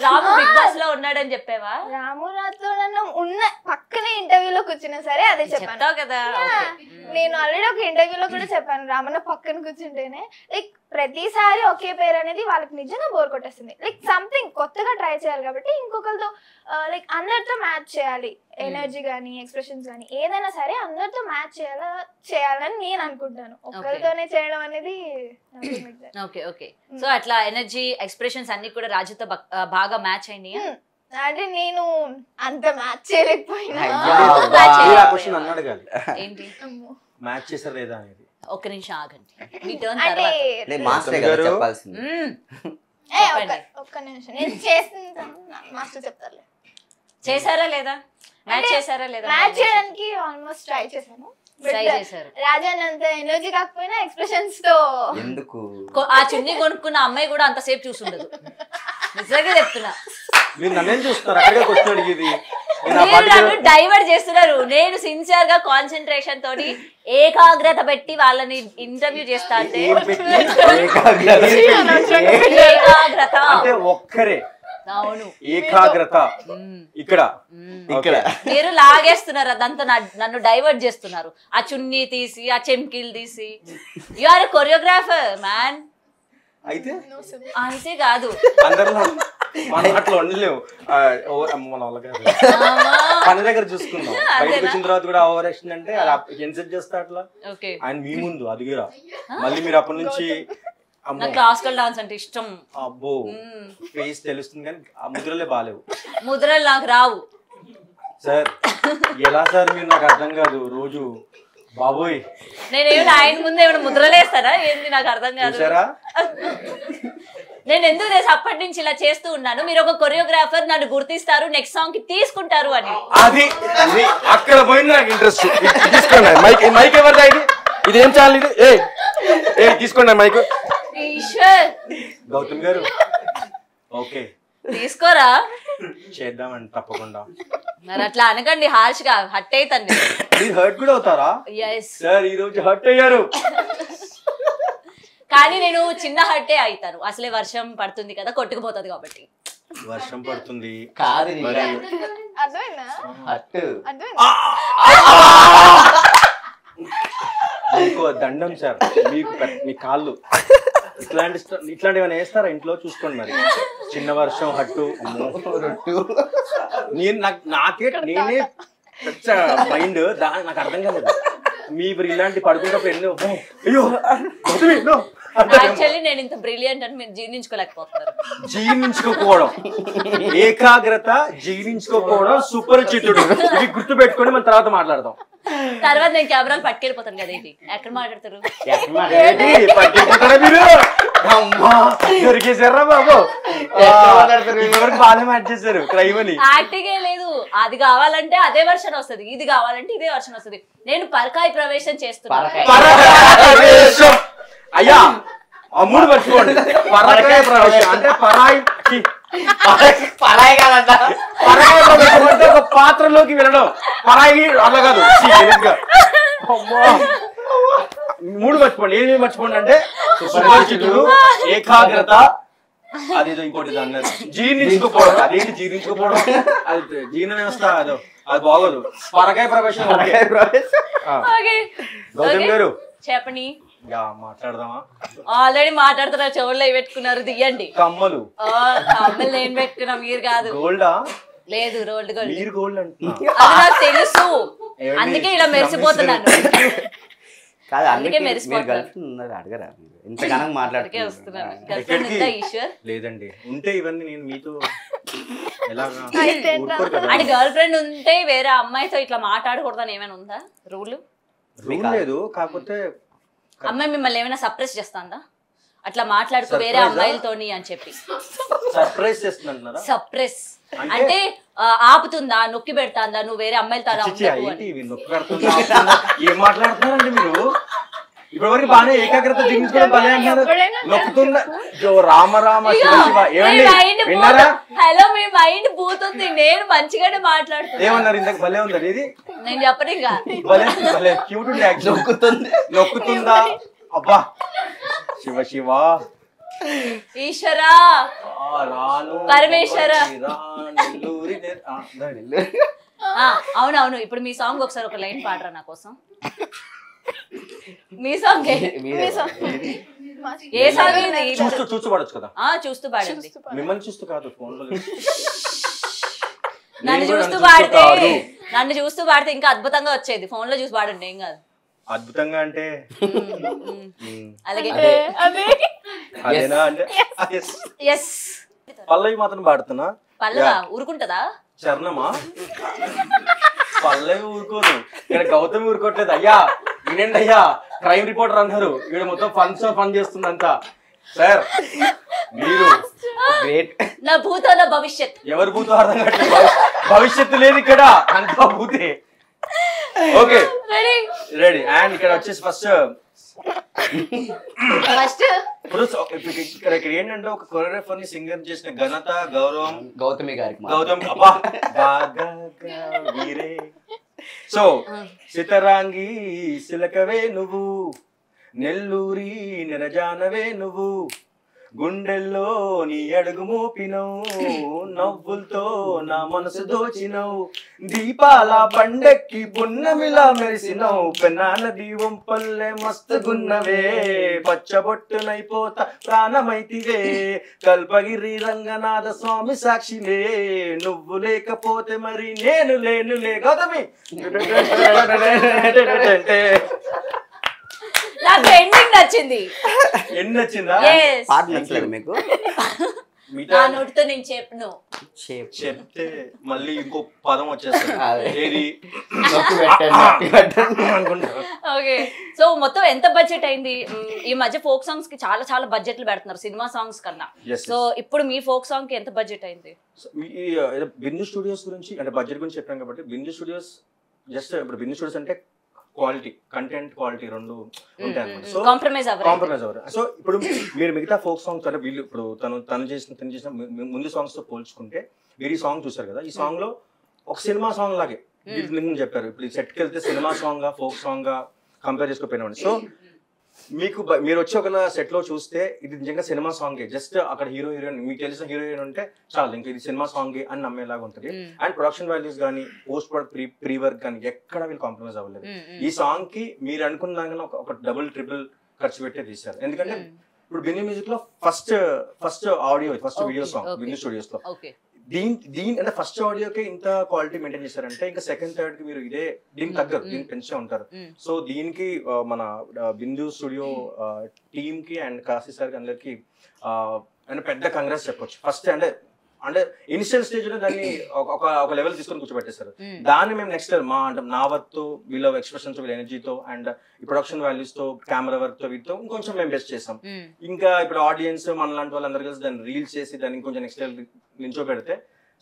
రాము బిగ్ బాస్ లో ఉన్నాడని చెప్పావా? రాము రాథోడ్ ఉన్న పక్కనే ఇంటర్వ్యూలో కూర్చున్నా సరే అదే చెప్పాను కదా. నేను ఆల్రెడీ ఒక ఇంటర్వ్యూలో కూడా చెప్పాను, రామన్న పక్కన కూర్చుంటేనే లైక్ ప్రతిసారి ఒకే పేరు అనేది వాళ్ళకి నిజంగా బోర్ కొట్టేస్తుంది. లైక్ సంథింగ్ కొత్తగా ట్రై చేయాలి కాబట్టి ఇంకొకరితో లైక్ అందరితో మ్యాచ్ చేయాలి. ఎనర్జీ కానీ ఎక్స్ప్రెషన్స్ కానీ ఏదైనా సరే అందరితో మ్యాచ్ చేయాలని నేను అనుకుంటాను. ఒక్కరితోనే చేయడం అనేది. Okay okay. సో అట్లా ఎనర్జీ ఎక్స్ప్రెషన్స్ అన్ని కూడా రాజుతో బాగా మ్యాచ్ అయినాయి. అంటే నేను అంత మ్యాచ్ చేయలేకపోయినా. అన్నాడు కానీ ఏంటి మ్యాచ్ చేసారు లేదా అనేది. ఒక్క నిమిషం ఆగండి, మీ టర్న్ అంటే చెప్పాల్సింది. ఒక్క నిమిషం నేను చేస్తాను, మాస్టర్ చెప్తారు. చేశారా లేదా? మ్యాచ్ చేశారా లేదా? మ్యాచ్ చేయడానికి ఆల్మోస్ట్ ట్రై చేశాను. ట్రై చేశారు. రాజన్ అంత ఎనర్జీ కాకపోయినా ఎక్స్ప్రెషన్స్ తో. ఎందుకు ఆ చున్నీ కొనుక్కున్న అమ్మాయి కూడా అంతసేపు చూసుండదు, నిజంగా చెప్తున్నా. మీరు నన్నేం చూస్తున్నారు? అక్కడే క్వశ్చన్ అడిగేది. నన్ను డైవర్ట్ చేస్తున్నారు. నేను సిన్సియర్ గా కాన్సన్ట్రేషన్ తోటి ఏకాగ్రత పెట్టి వాళ్ళని ఇంటర్వ్యూ చేస్తా అంటే ఏకాగ్రత అంటే ఒక్కరే. అవును, ఏకాగ్రత. ఇక్కడ ఇక్కడ మీరు లాగేస్తున్నారు, అదంతా నన్ను డైవర్ట్ చేస్తున్నారు. ఆ చున్నీ తీసి ఆ చెంకీలు తీసి. You are choreographer man. అయితే అయితే కాదు, అందరిలో అట్లా ఉండలేవు. మన వాళ్ళ కాదు, పని దగ్గర చూసుకుందాం. బయటకు వచ్చిన తర్వాత కూడా ఓవర్ యాక్షన్ అంటే ఎన్సెట్ చేస్తా అట్లా. ఆయన మీ ముందు అదిగిరా మళ్ళీ మీరు అప్పటి నుంచి క్లాసికల్ డాన్స్ అంటే ఇష్టం. అబ్బో ఫేస్ తెలుస్తుంది కానీ ఆ ముద్రలే బాలేవు. ముద్రలు నాకు రావు సార్. ఎలా సార్ మీరు? నాకు అర్థం కాదు. రోజు బాబోయ్ నేనేమైనా ఆయన ముందు ఏమైనా ముద్రలేస్తారా ఏంది? నాకు అర్థం కాదు. నేను ఎందుకు చేసి అప్పటి నుంచి ఇలా చేస్తూ ఉన్నాను. మీరు ఒక కొరియోగ్రాఫర్, నన్ను గుర్తిస్తారు, నెక్స్ట్ సాంగ్ కి తీసుకుంటారు అని. అది అక్కడ పోయింది నాకు ఇంట్రెస్ట్. తీసుకోండి మైక్. మైక్ ఎవరిదా ఇది? ఇదేం ఛానల్ ఇది? ఏ తీసుకోండి మైక్. ఈశ్వర్ గౌతమ్ గారు ఓకే తీసుకోరా. చేద్దామండి తప్పకుండా. మరి అట్లా అనకండి, హార్ష్ గా హట్ అవుతాను. మీరు హర్ట్ కూడా అవుతారా? ఎస్ సార్ ఈ రోజు హర్ట్ అయ్యారు. కానీ నేను చిన్న హర్టే అవుతాను, అసలే వర్షం పడుతుంది కదా, కొట్టుకుపోతుంది కాబట్టి. వర్షం పడుతుంది కాదు మరి అర్థమైందా? హట్టు అర్థమైందా? మీకు దండం సార్, మీకు మీ కాళ్ళు ఇట్లాంటివి వేస్తారా ఇంట్లో? చూసుకోండి మరి. చిన్న వర్షం హట్టు నేనే మైండ్ నాకు అర్థం కాలేదు. మీ ఇలాంటి పడుకున్నప్పుడు ఎన్నో అయ్యో యాక్చువల్లీ నేను ఇంత బ్రిలియంట్ అని మీరు జీర్ణించుకోలేకపోతున్నారు. జీర్ణించుకోకపోవడం, ఏకాగ్రత, జీర్ణించుకోకపోవడం సుపరిచితుడు. ఇది గుర్తు పెట్టుకొని మన తర్వాత మాట్లాడదాం. తర్వాత నేను కెమెరాలు పట్టుకెళ్ళిపోతాను కదా. ఇది ఎక్కడ మాట్లాడతారు? పట్టుకెళ్ళిపోతారా మీరు? అమ్మా దొరికేసారా బాబు? ఇంతవరకు బాగానే మ్యాచ్ చేశారు క్రైమ్ అని. యాక్టింగే లేదు. అది కావాలంటే అదే వర్షన్ వస్తుంది, ఇది కావాలంటే ఇదే వర్షన్ వస్తుంది. నేను పరకాయ ప్రవేశం చేస్తున్నాను. అయ్యా అమ్ముడు మర్చిపోండి. పరకాయ ప్రవేశం అంటే పరాయి కాదంట. పరకాయ ప్రవేశం అంటే ఒక పాత్రలోకి వెళ్ళడం. పరాయి అలా కాదు. మూడు మర్చిపోండి. ఏమి మర్చిపోండి అంటే సుపరిచితుడు, ఏకాగ్రత, అదేదో ఇంకోటి అన్నారు జీర్ణించుకోపోవడం. అదేంటి జీర్ణించుకోపోవడం? అది జీర్ణ వ్యవస్థ, అదో అది బాగోదు. పరకాయ ప్రవేశం. గౌతమ్ గారు చెప్పండి. మాట్లాడదామా? ఆల్రెడీ మాట్లాడుతున్నారు, చెవుల్లో పెట్టుకున్నారు, దియ్యండి. కమ్మలు కమ్మలు నేను పెట్టుకున్నా, మీరు కాదు. గోల్డా? లేదు, రోల్డ్ గోల్డ్. మీరు గోల్డ్ అంటే నాకు తెలుసు, అందుకే ఇలా మెరిసిపోతున్నాను. కాదు, అందుకే మీరు మెరిసిపోతున్నాను. గర్ల్ ఫ్రెండ్ ఉన్నది అడగరా? ఇంతగానం వస్తున్నాను. గర్ల్ ఫ్రెండ్ ఉందా ఈశ్వర్? లేదండి. ఉంటే ఇవన్నీ నేను మీతో ఎలాగా? అంటే గర్ల్ ఫ్రెండ్ ఉంటే వేరే అమ్మాయితో ఇట్లా మాట్లాడకూడదని ఏమైనా ఉందా రూల్? రూల్ లేదు, కాకపోతే అమ్మాయి మిమ్మల్ని ఏమైనా సప్రెస్ చేస్తుందా? అట్లా మాట్లాడుకో వేరే అమ్మాయిలతోని అని చెప్పి సర్ప్రైజ్ చేస్తున్నారా? సప్రెస్ అంటే ఆపుతుందా, నొక్కి పెడతాందా, నువ్వు వేరే అమ్మాయిలతో అలా ఉండకు అని? ఏం మాట్లాడుతున్నారండి మీరు? ఇప్పటివరకు బాగానే ఏకాగ్రత జీవించుకోవడం బాగా అంటున్నారు. నొక్కుతున్నా రామ రామ శివ శివ. ఏమండి విన్నారా? హలో, మీ మైండ్ పోతుంది. నేను మంచిగానే మాట్లాడుతున్నా. ఏమన్నారు ఇందాక? భలే ఉందండి ఇది. నేను చెప్పను ఇంకా. భలే భలే క్యూట్ ఉంది. నొక్కుతుందా? అబ్బా శివ శివ ఈశ్వరా పరమేశ్వర. అవునవును. ఇప్పుడు మీ సాంగ్ ఒకసారి ఒక లైన్ పాడరా నా కోసం. మీ సాంగ్ ఏ సాంగ్? చూస్తూ పాడొచ్చు కదా. చూస్తూ పాడండి. మిమ్మల్ని చూస్తూ కాదు, ఫోన్ లో. నన్ను చూస్తూ పాడితే ఇంకా అద్భుతంగా వచ్చేది. ఫోన్ లో చూసి పాడండి, ఏం కాదు. అద్భుతంగా అంటే అలాగే అదేనా అంటే పల్లవి మాత్రం పాడుతున్నా. పల్లవా ఊరుకుంటదా? చరణమా? పల్లవి ఊరుకోదు. ఇక్కడ గౌతమి ఊరుకోవట్లేదు. అయ్యా వినండి అయ్యా, క్రైమ్ రిపోర్టర్ అన్నారు. వీడు మొత్తం ఫన్ చేస్తుందంతా. సార్ మీరు గ్రేట్. నా భూతో నా భవిష్యత్. ఎవరు భూతో అర్థం కావట్లేదు. భవిష్యత్తు లేదు ఇక్కడ, అంతా భూతే. Okay ready. అండ్ ఇక్కడ వచ్చేసి ఫస్ట్ ఇప్పుడు ఇక్కడ ఏంటంటే ఒక కొరియోగ్రాఫర్ ని సింగర్ చేసిన ఘనత, గౌరవం గౌతమి గారికి. గౌతమ్ అబ్బా వీరే. సో సితరాంగి సిలకవే నువ్వు, నెల్లూరి నెరజానవే నువ్వు, గుండెల్లో నీ అడుగు మోపినవు, నవ్వులతో నా మనసు దోచినవు, దీపాల పండక్కి పున్నమిలా మెరిసినవు, పెన్నా దీవం పల్లె మస్తుగున్నవే, పచ్చబొట్టునైపోతా ప్రాణమైతివే, కల్పగిరి రంగనాథ స్వామి సాక్షిలే, నువ్వు లేకపోతే మరి నేను లేనులే. గౌతమి నాకు ఎండింగ్ నచ్చింది. ఎండ్ నచ్చిందా? పాట నచ్చలేదు మీకు? నా నోటితో నేను చెప్పను. చెప్తే మళ్ళీ ఇంకో పదం వచ్చేస్తుంది. ఓకే, సో మొత్తం ఎంత బడ్జెట్ అయింది? ఈ మధ్య ఫోక్ సాంగ్స్ కి చాలా చాలా బడ్జెట్లు పెడుతున్నారు సినిమా సాంగ్స్ కన్నా. సో ఇప్పుడు మీ ఫోక్ సాంగ్ కి ఎంత బడ్జెట్ అయింది? బిందు స్టూడియోస్ గురించి అంటే బడ్జెట్ గురించి చెప్పాను కాబట్టి, బిందు స్టూడియోస్ జస్ట్ ఇప్పుడు బిందు స్టూడియోస్ అంటే క్వాలిటీ, కంటెంట్ క్వాలిటీ రెండు ఉంటాయి అన్నమాట. సో కాంప్రమైజ్ అవ్వరు. సో ఇప్పుడు మీరు మిగతా ఫోక్ సాంగ్స్ అంటే వీళ్ళు ఇప్పుడు తను చేసిన ముందు సాంగ్స్ తో పోల్చుకుంటే మీరు ఈ సాంగ్ చూసారు కదా, ఈ సాంగ్ లో ఒక సినిమా సాంగ్ లాగే చెప్పారు. ఇప్పుడు ఈ సెట్కి వెళ్తే సినిమా సాంగ్ గా ఫోక్ సాంగ్ గా కంపేర్ చేసుకోపోయినామండి. సో మీరు వచ్చి ఒక సెట్ లో చూస్తే ఇది నిజంగా సినిమా సాంగే, జస్ట్ అక్కడ హీరోయిన్ మీకు తెలిసిన హీరోయిన్ ఉంటే చాలు, ఇంకా ఇది సినిమా సాంగే అని నమ్మేలాగా ఉంటుంది. అండ్ ప్రొడక్షన్ వాల్యూస్ కానీ పోస్ట్ ప్రొడక్ట్ ప్రీ వర్క్ కానీ ఎక్కడ వీళ్ళు కాంప్రమైజ్ అవ్వలేదు. ఈ సాంగ్ కి మీరు అనుకున్న దానికన్నా ఒక డబుల్ ట్రిపుల్ ఖర్చు పెట్టే తీశారు. ఎందుకంటే ఇప్పుడు బిన్నీ మ్యూజిక్ లో first audio first video song Binny studios లో దీని అంటే ఫస్ట్ ఆడియోకే ఇంత క్వాలిటీ మెయింటైన్ చేశారంటే ఇంకా సెకండ్ థర్డ్ కి మీరు దీనికి తగ్గరు, దీనికి పెంచే ఉంటారు. సో దీనికి మన బిందు స్టూడియో టీమ్ కి అండ్ కాశీ సార్ అందరికి అంటే పెద్ద కంగ్రెస్ చెప్పొచ్చు. ఫస్ట్ అంటే ఇనిషియల్ స్టేజ్ లో దాన్ని ఒక లెవెల్ తీసుకొని కూర్చోబెట్టేశారు. దాన్ని మేము నెక్స్ట్ నా వర్క్ తో వీళ్ళ ఎక్స్ప్రెషన్స్ వీళ్ళ ఎనర్జీతో అండ్ ఈ ప్రొడక్షన్ వాల్యూస్ తో కెమెరా వర్క్ తో వీటితో ఇంకొంచెం మేము బెస్ట్ చేసాం. ఇంకా ఇప్పుడు ఆడియన్స్ మన లాంటి వాళ్ళందరూ కలిసి దాన్ని రీల్స్ చేసి దాన్ని ఇంకొంచెం నెక్స్ట్ లెవెల్ నించో పెడితే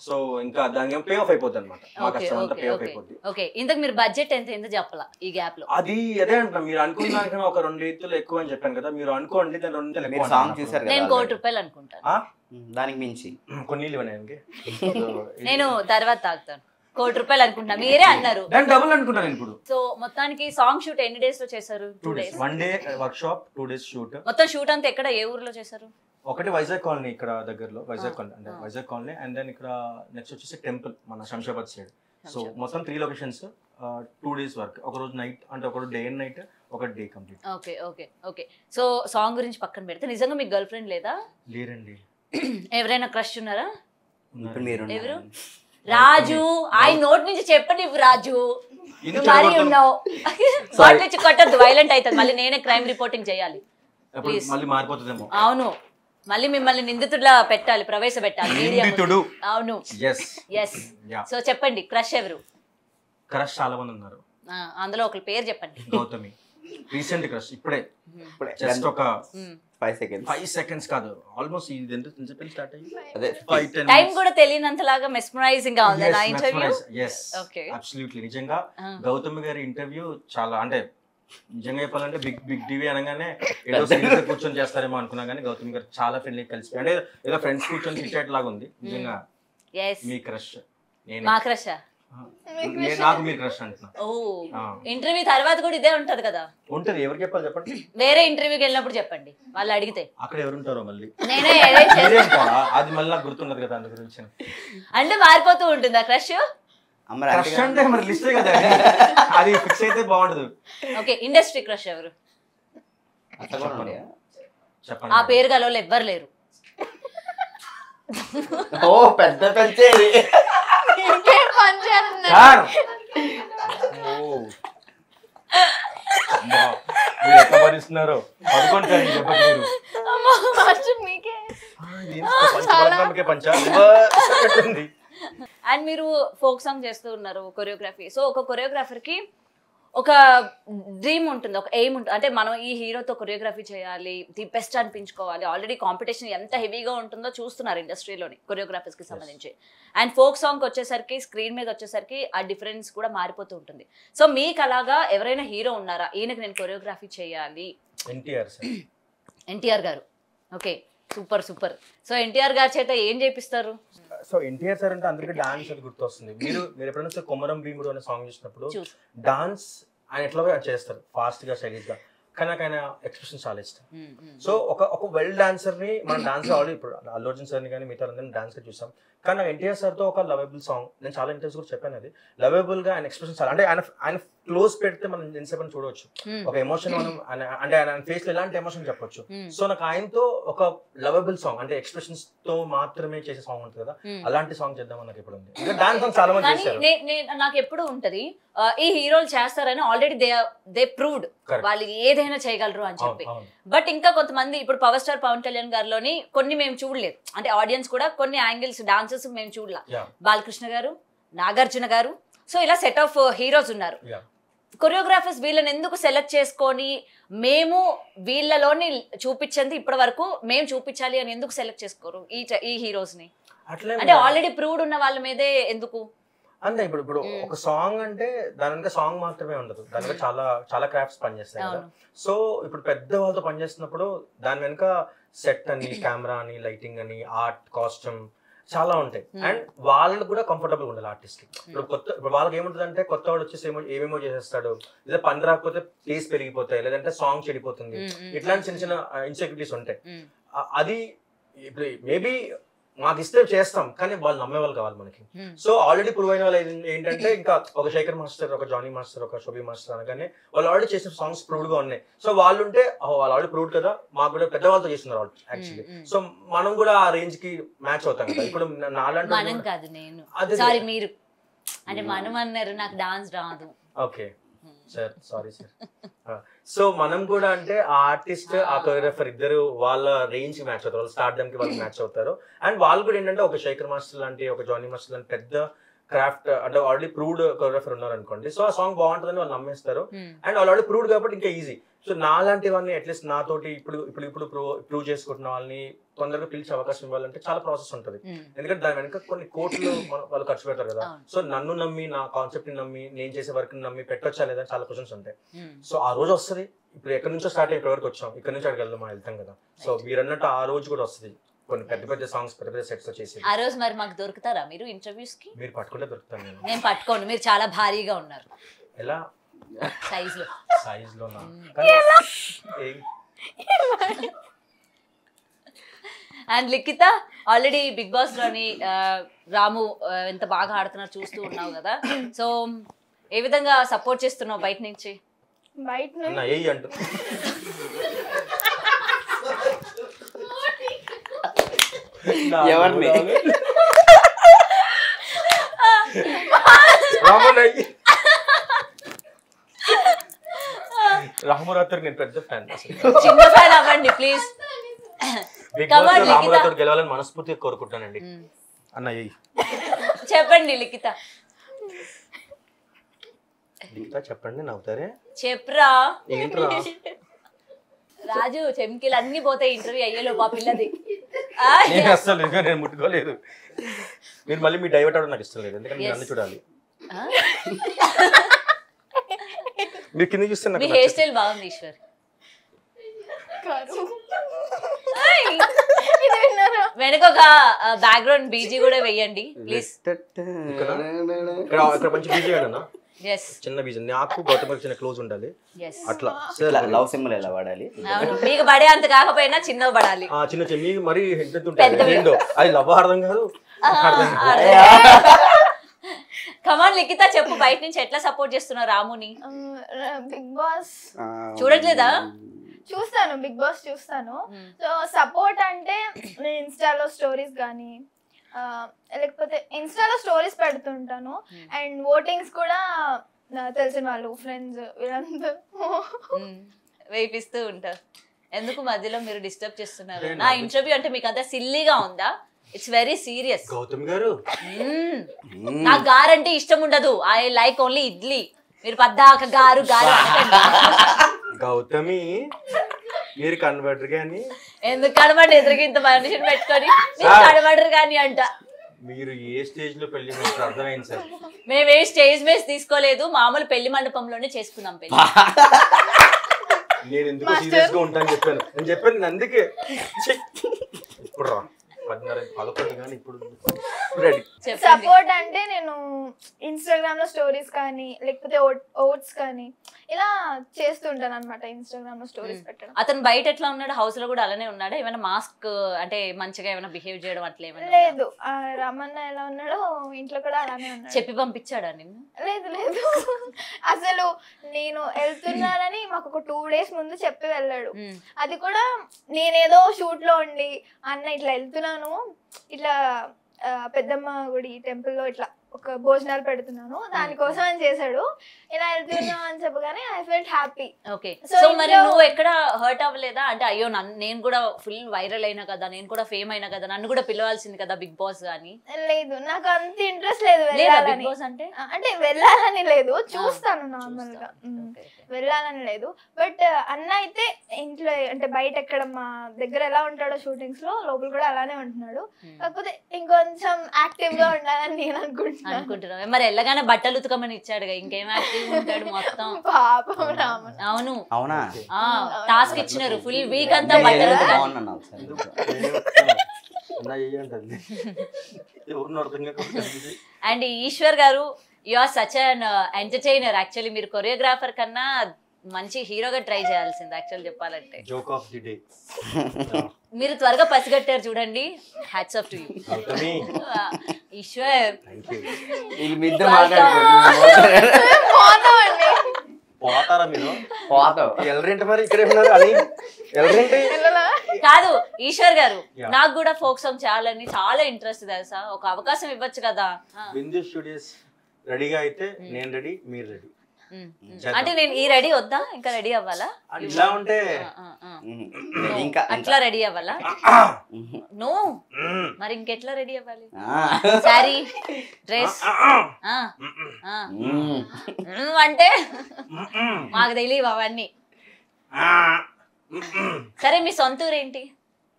సో ఇంకా దానికి పే ఆఫ్ అయిపోతుంది అనమాట. మా కష్టం అంతా పే ఆఫ్ అయిపోద్ది. ఓకే, ఇంతకు మీరు బడ్జెట్ ఎంత చెప్పాలా ఈ గ్యాప్ లో? అదే అంటాం, మీరు అనుకున్న దానికన్నా ఒక 2 రీతులు ఎక్కువ అని చెప్పాను కదా, మీరు అనుకోండి దాని 2 ఎక్కువ. సాంగ్ చూసారు నేను ₹1,00,00,000 అనుకుంటాను, దానికి మించి కొన్ని నీళ్ళు ఇవ్వడానికి నేను తర్వాత తాగుతాను. ₹1,00,00,000 అనుకుంటా, మీరే అన్నారు. డబుల్ అనుకుంటాను ఇప్పుడు. సో మొత్తానికి సాంగ్ షూట్ ఎన్ని డేస్ లో చేశారు? 2 days. 1 day work shop, 2 days shoot. మొత్తం షూట్ అంతా ఎక్కడ, ఏ ఊర్లో చేశారు? ఒకటి వైజాగ్ కాలనీ ఇక్కడ దగ్గరలో, వైజాగ్ కాలనీ అంటే వైజాగ్ కాలనీ. అండ్ దెన్ ఇక్కడ నెక్స్ట్ వచ్చేసి టెంపుల్ మన శంషాబాద్ సైడ్. సో మొత్తం 3 లొకేషన్స్, 2 days వర్క్. ఒక రోజు నైట్ అంటే ఒక డే అండ్ నైట్, ఒక day complete. Okay okay okay. So song గురించి పక్కన పెడితే నిజంగా మీకు గర్ల్ ఫ్రెండ్ లేదా? లేరండి. ఎవరైనా క్రష్ ఉన్నారా? ఎవరు? రాజు, ఆయన నోట్ నుంచి చెప్పండి. రాజు మరి ఉన్నావు, నోట్ నుంచి కొట్టద్దు, వైలెంట్ అవుతుంది. మళ్ళీ నేనే క్రైమ్ రిపోర్టింగ్ చేయాలి. మళ్ళీ మారిపోతుందేమో. అవును, మళ్ళీ మిమ్మల్ని నిందితుడిలా పెట్టాలి, ప్రవేశపెట్టాలి మీడియా. అవును, సో చెప్పండి, క్రష్ ఎవరు? క్రష్ చాలా మంది ఉన్నారు, అందులో ఒక పేరు చెప్పండి. గౌతమి రీసెంట్ క్రష్, ఇప్పుడే జస్ట్ ఒక 5 seconds కాదు, ఆల్మోస్ట్ ఇది ఎంత స్టార్ట్ అయ్యి టైం కూడా తెలియనంతలాగా మెస్మరైజింగ్ గా ఉంది నా ఇంటర్వ్యూ. Okay, absolutely. నిజంగా గౌతమి గారి ఇంటర్వ్యూ చాలా, అంటే నిజంగా చెప్పాలంటే బిగ్ టీవీ అనగానే ఏదో సీరియస్ కూర్చొని చేస్తారేమో అనుకున్నా కానీ గౌతమి గారు చాలా ఫ్రెండ్లీ కలిసి, అంటే ఏదో ఫ్రెండ్స్ కూర్చొని క్రికెట్ లాగా ఉంది. నిజంగా మీ క్రష్? మా క్రష్? నాకు మీ క్రష్ అంటున్నా. ఓ, ఇంటర్వ్యూ తర్వాత కూడా ఇదే ఉంటది కదా? ఉంటది. ఎవరికి చెప్పాలి చెప్పండి? వేరే ఇంటర్వ్యూకి వెళ్ళినప్పుడు చెప్పండి, వాళ్ళు అడిగితే. అక్కడ ఎవరుంటారో మళ్ళీ నేనే అది మళ్ళీ నాకు గుర్తున్నది కదా, అందు గురించి. అంటే మారిపోతూ ఉంటుందా క్రష్? అంటే మరి లిస్టే కదా, అది ఫిక్స్ అయితే బాగుంటది. ఓకే, ఇండస్ట్రీ క్రష్ ఎవరు? చెప్పండి. ఆ పేరు గల వాళ్ళు ఎవ్వరు లేరు. ఓ పెద్ద పెంచేది భరిస్తున్నారు. అండ్ మీరు ఫోక్ సాంగ్ చేస్తూ ఉన్నారు, కొరియోగ్రఫీ. సో ఒక కొరియోగ్రాఫర్ కి ఒక డ్రీమ్ ఉంటుంది, ఒక ఎయిమ్ ఉంటుంది. అంటే మనం ఈ హీరోతో కొరియోగ్రఫీ చేయాలి, ది బెస్ట్ అనిపించుకోవాలి. ఆల్రెడీ కాంపిటీషన్ ఎంత హెవీగా ఉంటుందో చూస్తున్నారు ఇండస్ట్రీలోని కొరియోగ్రాఫర్స్ కి సంబంధించి. అండ్ ఫోక్ సాంగ్ వచ్చేసరికి, స్క్రీన్ మీద వచ్చేసరికి ఆ డిఫరెన్స్ కూడా మారిపోతూ ఉంటుంది. సో మీకు అలాగా ఎవరైనా హీరో ఉన్నారా, ఈయనకి నేను కొరియోగ్రఫీ చేయాలి? ఎన్టీఆర్ గారు. Okay, super super. So NTR గారి చేత ఏం చేపిస్తారు? సో ఎన్టీఆర్ సార్ అంటే అందరికీ డాన్స్ అది గుర్తొస్తుంది. మీరు ఎప్పుడైనా కొమరం భీముడు అనే సాంగ్ చూసినప్పుడు డాన్స్ ఆయన ఎట్లా చేస్తారు, ఫాస్ట్ గా, స్టైలిష్ గా. కానీ నాకు ఆయన ఎక్స్ప్రెషన్ చాలా ఇష్టం. సో ఒక వెల్ డాన్సర్ ని మనం డాన్స్ ఆల్రెడీ ఇప్పుడు అల్లు అర్జున్ సార్ని కానీ మిగతా అందరినీ డాన్స్ గా చూసాం. కానీ నాకు ఎన్టీఆర్ సార్తో ఒక లవబుల్ సాంగ్, నేను చాలా ఇంటర్వ్యూస్ కూడా చెప్పాను, అది లవబుల్ గా ఆయన ఎక్స్ప్రెషన్ చాలా, అంటే ఆయన క్లోజ్ పెడితే మనం ఎంతసేపు చూడవచ్చు, ఒక ఎమోషన్ మనం అంటే ఆయన ఫేస్ లో ఎలాంటి ఎమోషన్ చెప్పొచ్చు. సో నాకు ఆయనతో ఒక లవబుల్ సాంగ్, అంటే ఎక్స్ప్రెషన్స్ తో మాత్రమే చేసే సాంగ్ ఉంటుంది కదా, అలాంటి సాంగ్ చేద్దామని నాకు ఎప్పుడు ఉంది. డాన్స్ సాంగ్ చాలా మంది చేశారు. నాకు ఎప్పుడు ఉంటది, ఈ హీరోలు చేస్తారని ఆల్రెడీ దే ప్రూవ్డ్ వాళ్ళు ఏదైనా చేయగలరు అని చెప్పి. బట్ ఇంకా కొంతమంది, ఇప్పుడు పవర్ స్టార్ పవన్ కళ్యాణ్ గారిలోని కొన్ని మేము చూడలేదు, అంటే ఆడియన్స్ కూడా కొన్ని యాంగిల్స్ డాన్సెస్ మేము చూడలా. బాలకృష్ణ గారు, నాగార్జున గారు, సో ఇలా సెట్ ఆఫ్ హీరోస్ ఉన్నారు. కొరియోగ్రాఫర్స్ వీళ్ళని ఎందుకు సెలెక్ట్ చేసుకొని మేము వీళ్ళలోని చూపించింది ఇప్పటి వరకు మేము చూపించాలి అని ఎందుకు సెలెక్ట్ చేసుకోరు ఈ హీరోస్ ని? అంటే ఆల్రెడీ ప్రూవ్డ్ ఉన్న వాళ్ళ మీదే ఎందుకు? అంతే. ఇప్పుడు ఒక సాంగ్ అంటే దాని వెనక సాంగ్ మాత్రమే ఉండదు, దాని వెనక చాలా చాలా క్రాఫ్ట్స్ పనిచేస్తాయి కదా. సో ఇప్పుడు పెద్ద వాళ్ళతో పనిచేస్తున్నప్పుడు దాని వెనక సెట్ అని, కెమెరా అని, లైటింగ్ అని, ఆర్ట్, కాస్ట్యూమ్ చాలా ఉంటాయి. అండ్ వాళ్ళు కూడా కంఫర్టబుల్ ఉండాలి ఆర్టిస్ట్ కి. ఇప్పుడు వాళ్ళకి ఏముంటుంది అంటే కొత్త వాడు వచ్చేసి ఏమేమో చేసేస్తాడు, లేదా పని రాకపోతే టేస్ట్ పెరిగిపోతాయి, లేదంటే సాంగ్ చెడిపోతుంది, ఇట్లాంటి చిన్న చిన్న ఇన్సెక్యూరిటీస్ ఉంటాయి. అది ఇప్పుడు మేబీ మాకు ఇస్తే చేస్తాం, కానీ వాళ్ళు నమ్మే వాళ్ళు కావాలి మనకి. సో ఆల్రెడీ ప్రూవ్ అయిన వాళ్ళు ఏంటంటే ఇంకా ఒక శేఖర్ మాస్టర్, ఒక జానీ మాస్టర్, ఒక శోభి మాస్టర్ అనగానే వాళ్ళు ఆల్రెడీ చేసిన సాంగ్స్ ప్రూవ్డ్ గా ఉన్నాయి. సో వాళ్ళు ఉంటే వాళ్ళు ఆల్రెడీ ప్రూవ్డ్ కదా, మాకు కూడా పెద్దవాళ్ళతో చేస్తున్నారు వాళ్ళు యాక్చువల్లీ. సో మనం కూడా ఆ రేంజ్ కి మ్యాచ్ అవుతాం కదా. ఇప్పుడు మనం కాదు, నేను సారీ మీరు అంటే మనం అన్నారు, నాకు డాన్స్ రాదు. Okay sir, sorry sir. So మనం కూడా అంటే ఆ ఆర్టిస్ట్, ఆ కొరియోగ్రాఫర్ ఇద్దరు వాళ్ళ రేంజ్ కి మ్యాచ్ అవుతారు, వాళ్ళ స్టార్డమ్ కి వాళ్ళు మ్యాచ్ అవుతారు. అండ్ వాళ్ళు కూడా ఏంటంటే ఒక శేఖర్ మాస్టర్ లాంటి, ఒక జానీ మాస్టర్ లాంటి పెద్ద క్రాఫ్ట్ అంటే ఆల్రెడీ ప్రూవ్డ్ కొరియోగ్రాఫర్ ఉన్నారు అనుకోండి. సో ఆ సాంగ్ బాగుంటుందని వాళ్ళు నమ్మేస్తారు. అండ్ వాళ్ళు ఆల్రెడీ ప్రూవ్డ్ కాబట్టి ఇంకా ఈజీ. సో నాలాంటి వాళ్ళని అట్లీస్ట్ నాతోటి ఇప్పుడు ప్రూవ్ చేసుకుంటున్న వాళ్ళని తొందరగా పిలిచే అవకాశం ఇవ్వాలంటే చాలా ప్రాసెస్ ఉంటుంది. ఎందుకంటే దాని వెనక కొన్ని కోట్లు వాళ్ళు ఖర్చు పెడతారు కదా. సో నన్ను నమ్మి, నా కాన్సెప్ట్ ని నమ్మి, నేను చేసే వర్క్ ని నమ్మి పెట్టొచ్చా లేదా చాలా క్వశ్చన్స్ ఉంటాయి. సో ఆ రోజు వస్తుంది. ఇప్పుడు ఎక్కడి నుంచో స్టార్ట్ అయ్యి వరకు వచ్చాం, ఇక్కడ నుంచి అక్కడికి వెళ్తాం కదా. సో మీరు అన్నట్టు ఆ రోజు కూడా వస్తుంది, కొన్ని పెద్ద పెద్ద సాంగ్స్, పెద్ద పెద్ద సెట్స్ చేసి. ఆ రోజు మరి మాకు దొరుకుతారా మీరు ఇంటర్వ్యూస్ కి? మీరు పట్టుకుంటే దొరుకుతాను. నేను పట్టుకోను, మీరు చాలా భారీగా ఉన్నారు. ఎలా సైజ్ లో and Likhitha already Bigg Boss లోని రాము ఎంత బాగా ఆడుతున్నారు చూస్తూ ఉన్నావు కదా. సో ఏ విధంగా సపోర్ట్ చేస్తున్నావు బయట నుంచి? అంటూ ఎవరిని రామరాథర్ నేను పెద్ద ఫ్యాన్, చిన్న ఫ్యాన్ అవ్వండి ప్లీజ్. బిగ్ బాస్ లో రామరాథర్ గెలవాలని మనస్ఫూర్తిగా కోరుకుంటానండి. అన్న చెప్పండి లిఖిత. చెప్పండి, నవ్వుతారే. చెప్పరా ఏంట్రా రాజు, చెంకిలు అన్ని పోతాయి ఇంటర్వ్యూ అయ్యేలో మా పిల్లది. నేను అసలు నేను ముట్టుకోలేదు. మీరు మళ్ళీ మీ డైవర్ట్ అవడం నాకు ఇష్టం లేదు, ఎందుకంటే మీరు అన్ని చూడాలి. మీరు కింద చూస్తే మీ హెయిర్ స్టైల్ బాగుంది ఈశ్వర్. వెనక ఒక బ్యాక్గ్రౌండ్ బీజీ కూడా వేయండి ప్లీజ్. ఇక్కడ మంచి బీజీ వేయనా? చిన్న బీజీ. నాకు గౌతమ్ చిన్న క్లోజ్ ఉండాలి అట్లా. లవ్ సింబల్ ఎలా వాడాలి? మీకు పడే అంత కాకపోయినా చిన్నవి పడాలి. చిన్న చిన్న మరి రెండో అది లవ్ అర్థం కాదు. కమాన్ లిఖిత చెప్పు, బయట నుంచి ఎట్లా సపోర్ట్ చేస్తున్నారు రాముని? బిగ్ బాస్ చూడట్లేదా? చూస్తాను, బిగ్ బాస్ చూస్తాను. సో సపోర్ట్ అంటే నేను ఇన్స్టాలో స్టోరీస్ కానీ లేకపోతే ఇన్స్టాలో స్టోరీస్ పెడుతుంటాను. అండ్ ఓటింగ్స్ కూడా తెలిసిన వాళ్ళు, ఫ్రెండ్స్, వీళ్ళందరూ వేయిస్తూ ఉంటారు. ఎందుకు మధ్యలో మీరు డిస్టర్బ్ చేస్తున్నారు? నా ఇంటర్వ్యూ అంటే మీకు అంత సిల్లీగా ఉందా? It's very serious. గౌతమ్ గారు, నాకు గారు అంటే ఇష్టం ఉండదు. I like only idli. మీరు పద్దాక గారు గారు గౌతమి మీరు కన్వర్టర్ గాని ఎందుకు కనబడి ఎదురుగా ఇంత మనిషిని పెట్టుకొని కనబడరు కానీ అంట. మీరు ఏ స్టేజ్ లో పెళ్లి అర్థమైంది సార్. మేము ఏ స్టేజ్ మీద తీసుకోలేదు, మామూలు పెళ్లి మండపంలోనే చేసుకున్నాం పెళ్లి. నేను ఎందుకు సీరియస్ గా ఉంటాను చెప్పాను, నేను చెప్పాను అందుకే. ఇప్పుడు రా 10:11 కానీ ఇప్పుడు సపోర్ట్ అంటే నేను ఇన్స్టాగ్రామ్ లో స్టోరీస్ కానీ లేకపోతే ఓట్స్ కానీ ఇలా చేస్తుంటాను అనమాట. ఇన్స్టాగ్రామ్ లో స్టోరీస్ పెట్టడం. అతను బయట ఎట్లా ఉన్నాడు? హౌస్ లో కూడా అలానే ఉన్నాడా? ఏమైనా మాస్క్ అంటే మంచిగా ఏమైనా బిహేవ్ చేయడం అట్లా ఏమైనా? లేదు, రమణ ఎలా ఉన్నాడో ఇంట్లో కూడా అలానే ఉన్నాడు. చెప్పి పంపించాడా నిన్ను? లేదు లేదు, అసలు నేను వెళ్తున్నానని మాకు ఒక 2 days ముందు చెప్పి వెళ్ళాడు. అది కూడా నేనేదో షూట్ లో ఉండి అన్న ఇట్లా వెళ్తున్నాను, ఇట్లా పెద్దమ్మ గుడి టెంపుల్ లో ఇట్లా ఒక భోజనాలు పెడుతున్నాను, దానికోసం అని చేశాడు. ఇలా వెళ్తున్నాం అని చెప్పగానే I felt happy. Okay, so మరి నువ్వు ఎక్కడ హర్ట్ అవ్వలేదా? అంటే అయ్యో నేను కూడా ఫుల్ వైరల్ అయినా కదా, నేను కూడా ఫేమ్ అయినా కదా, నన్ను కూడా పిలవాల్సింది కదా బిగ్ బాస్ అని. లేదు, నాకు అంత ఇంట్రెస్ట్ లేదు వెళ్ళాలని. బిగ్ బాస్ అంటే వెళ్ళాలని లేదు, చూస్తాను నార్మల్ గా, వెళ్ళాలని లేదు. బట్ అన్న అయితే ఇంట్లో అంటే బయట ఎక్కడ మా దగ్గర ఎలా ఉంటాడో షూటింగ్స్ లో లోపల కూడా అలానే ఉంటున్నాడు. కాకపోతే ఇంకొంచెం యాక్టివ్ గా ఉండాలని నేను అనుకుంటున్నాను. అనుకుంటున్నావు. మరి వెళ్ళగానే బట్టలు ఉతకమని ఇచ్చాడుగా, ఇంకేం యాక్టివ్ ఉంటాడు మొత్తం. పాపం రామన్. అవును, అవునా టాస్క్ ఇచ్చినారు ఫుల్ వీక్ అంతా బట్టలు ఉతకాలి. బాగున్నాను ఒకసారి. ఎవరిని అర్థం కాకపోతే and Eshwar garu, you are such an entertainer. Actually మీరు కొరియోగ్రాఫర్ కన్నా మంచి హీరోగా ట్రై చేయాల్సింది యాక్చువల్ చెప్పాలంటే. Joke of the day. మీరు త్వరగా పసిగట్టారు చూడండి, hats off to you. Eshwar వీళ్ళు మీ ఇద్దరు మాట్లాడుకోండి. పోతామండి. పోతారా మీరు? పోతాం. ఎల్లరింటి మరి ఇక్కడే ఉన్నారు అని ఎల్లరింటి కాదు ఈశ్వర్ గారు, Yeah. నాకు కూడా ఫోక్ సాంగ్ చేయాలని చాలా ఇంట్రెస్ట్ తెలుసా, ఒక అవకాశం ఇవ్వచ్చు కదా. బిందు స్టూడియోస్ రెడీగా అయితే నేను రెడీ, మీరు రెడీ. అంటే నేను ఈ రెడీ వద్దా, ఇంకా రెడీ అవ్వాలా? ఇలా ఉంటే ఇంకా అట్లా రెడీ అవ్వాలా? నో, మరి ఇంకెట్లా రెడీ అవ్వాలి? సారీ, డ్రెస్ అంటే మాకు తెలియవు అవన్నీ. సరే, మీ సొంత ఊరు ఏంటి?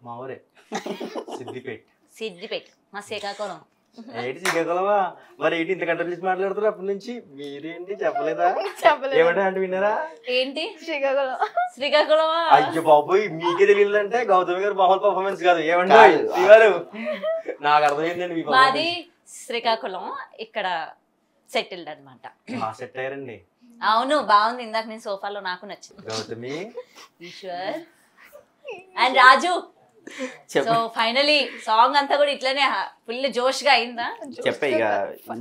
మా ఊరే సిద్దిపేట. సిద్దిపేట, మా శ్రీకాకుళం. ఏంటి శ్రీకాకుళమా? మరి ఏంటి ఇంత కంట్రోల్ చేసి మాట్లాడుతారు అప్పటి నుంచి? మీరేంటి చెప్పలేదా? చెప్పలేదు. ఏమంటే అంటే విన్నారా? ఏంటి శ్రీకాకుళం. శ్రీకాకుళమా? అయ్యో బాబోయ్, మీకే తెలియదంటే గౌతమి గారు మామూలు పర్ఫార్మెన్స్ కాదు. ఏమంటే కాదు. నాకు అర్థమైందండి మీ మాది శ్రీకాకుళం, ఇక్కడ సెటిల్డ్ అనమాట. సెట్ అయ్యారండి. అవును, బాగుంది. ఇందాక నేను సోఫాలో నాకు నచ్చింది. Gautami, Eshwar and Raju. So finally song అంతా కూడా ఇట్లనే ఫుల్ జోష్ గా అయిందా? చెప్పే ఇక